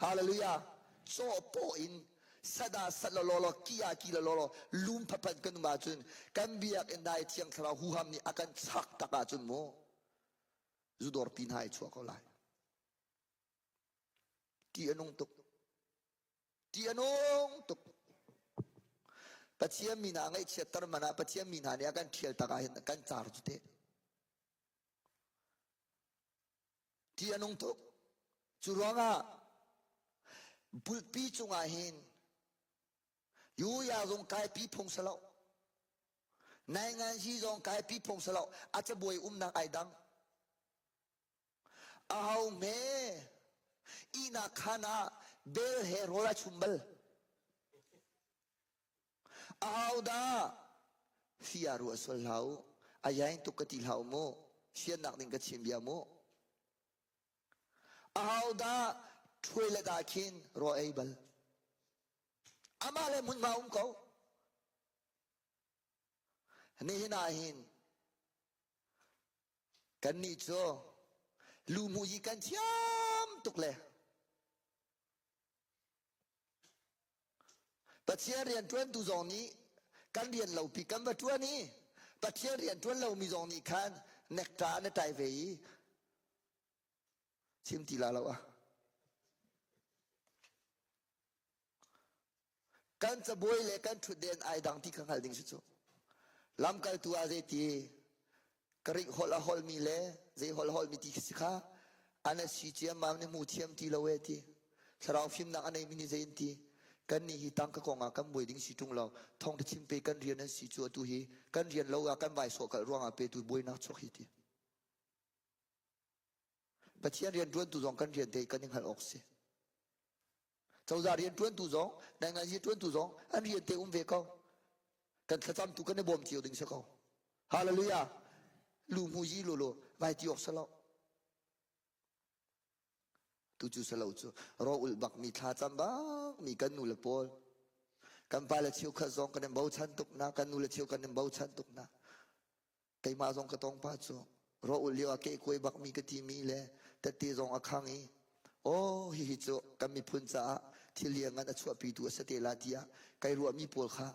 hallelujah so po in sada salolo kia kila lolo lum papan kan ma chun kan biak in dai thiang thara hu ham ni akan chak taka chun mo zudor pin hai chua ko lai ti anong tuk Pachiam mina ngai chetar mana pachiam mina ne akan thiel taka hin kan char jute ti anong tuk churonga bulpi chunga hin yu ya zong kai pi phong salo nai ngan ji zong kai pi phong salo acha boy na ai dang ahau me ina khana bel he rola chumbal ahauda fiaru aswal lau ayain tukati lau mo sian nak ning kachim bia mo ahauda ช่วยละดาคินรอไอ้บัลอามาเลยมุนมาเขานี่นาหินกันนี่โจลูมูยีกันเชียมตุกเลยปัจเจียเรียนทวนตุจงนี้กันเรียนเราพิกันบัตรนี้ปัจเจียเรียนทวนเรามีจงนี้คันเนกตาเนตายเวีชิมทีละแล้วกันจะบวยเลยกันชุดเด่นไอดังที่ข้างหลังดิ่งสุดลำกันตัวเจตีกริกฮอลฮอลมีเล่เจฮอลฮอลมีที่สิขาอันนั้นสิเจียมมันมูเทียมที่เราเวทีสระฟิล์มนักอันนี้มินิเจนทีกันนี่ฮิตังก็กองอากันบวยดิ่งสิจุงเราท่องที่ชิมไปกันเรียนนั้นสิจัวตุฮีกันเรียนเราอากันใบสวกันร่วงอาไปตุบวยนักชกฮิตีปัจเจียเรียนด้วนตุจงกันเรียนเตกันยังหันออกเสียเจ้าจาเรียนด้วนตุจงในงานยี่ด้วนตุจงอันเรียนเตเวเขากันขจำตุกันในบ่มเจียวดิ่งสักเขาฮาเลลูยาลูมูยีโลโลไว้ที่ออกสลาตุจูสลาจูรออุลบักมีท่าจำบ้างมีกันนูเลปอลกันไปละเชียวขจงกันในบ่าวชันตุกนะกันนูเลเชียวกันในบ่าวชันตุกนะไกมาจงกระตองป้าจูรออุลเลียวอาเกยคุยบักมีกติมีเลยแต่ตีจงอาคังอีโอ้ฮิจูกันมีพุนจ้าที่เลี้ยงกันชั่วปีตัวสเตลาเดียไกรัวมีปวดขา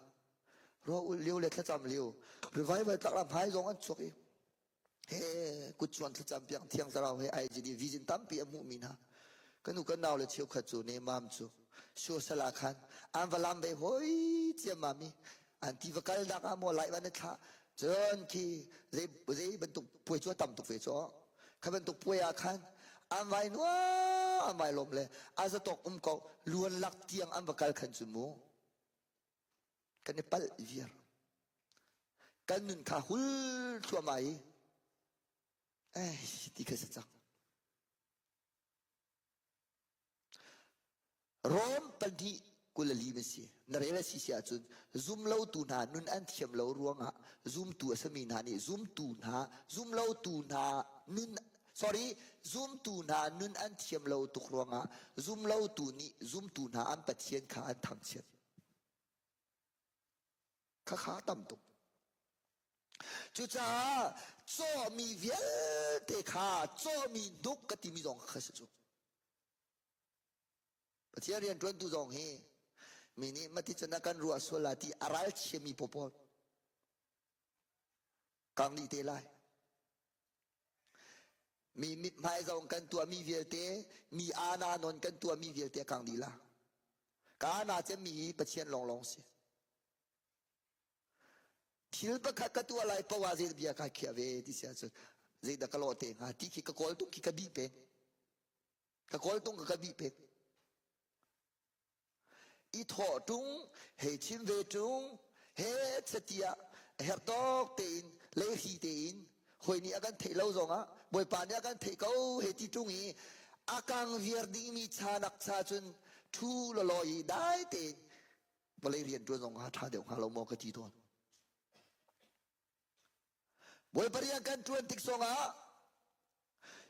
รออุลเลียวเลยถ้าจำเลียวหรือไว้ไว้ตักลำพายจงอันชกอีเฮ้กุศลที่จำเพียงเที่ยงสระเฮไอจีดีวิจินตั้มปีมุมินะกันนุกันนาวเลยเชียวขัดจูเนมามจูชัวสลาคันอันวลามเบหอยเจียมามีอันที่วกัลดักอามอไลวันนี้ท่าจนที่เร่บรรทุกป่วยชัวต่ำตุกเฟจ้อขับบรรทุกป่วยอาคันอันไว้นัวอันไว้ลมเลยอาจจะตกเขาล้วนลักเตียงอันวกัลขันจูมูกันนี่ปัลเวียร์กันนุนข้าหุลชัวไม่ที่เคยสักโรมปันที่กุลลีเมสีนเรศสิเสียจนซุ่มเล่าตูนานุนอันเทียมเล่าร่วงอ่ะซุ่มตัวสมีนานี่ซุ่มตูนาซุ่มเล่าตูนานุน sorry ซุ่มตูนานุนอันเทียมเล่าตุกร่วงอ่ะซุ่มเล่าตูนี่ซุ่มตูนาอันปัจเจียนข้าอันทำเชียนข้าตั้มตุกจุจ้าโจมีเวียเตข้าโจมีดุกกติมีจงข้าศึกปัจจัยเรียนจวนตุจงเฮมินิมาที่จะนักการรัวสวลาที่อารัลเชมีปปอลกังลีเตไลมีมิดไม้จงกันตัวมีเวียเตมีอานานนกันตัวมีเวียเตกังลีลากานาจะมีปัจจัยลองเสียทิลปะขัดตัวอะไรเพราะว่าเจดเบียร์ข้าเขียเวที่เสียสุดเจดกะโลเตงหาที่ขี้กะโกลตุงขี้กะบีเป็งกะโกลตุงกะบีเป็งอีทอตุงเฮชิมเวตุงเฮเสตียเฮร์ตอกเตนเลฮีเตนหอยนี่อาการเทเลาจงอ่ะบอยปานนี่อาการเทเขาเฮติตุงอีอาการเวียร์ดิ้งมีชานักชาจนทูลลอยได้เตนบริเรียนตัวจงหาท่าเดียวหาเราโมกตีตัวบอยปริยังกันทวนติกสงะ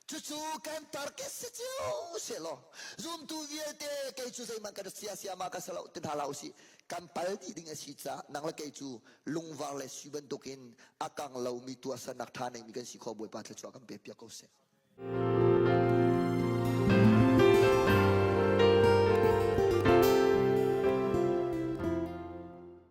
จู่ๆกันตาร์เกสเจ้าเสลอซุ่มตูเวียเตะเคยจู่ใส่มันกันเสียเสียมากันสลาติดหาลาวสิกันพัลดีดิ้งสิจ้านังละเคยจู่ลุงวาร์เลสุบันตุกินอากังลาวมีตัวสนักทานมีกันสิขอบอยปัตตะชัวกันเปียกเขาเส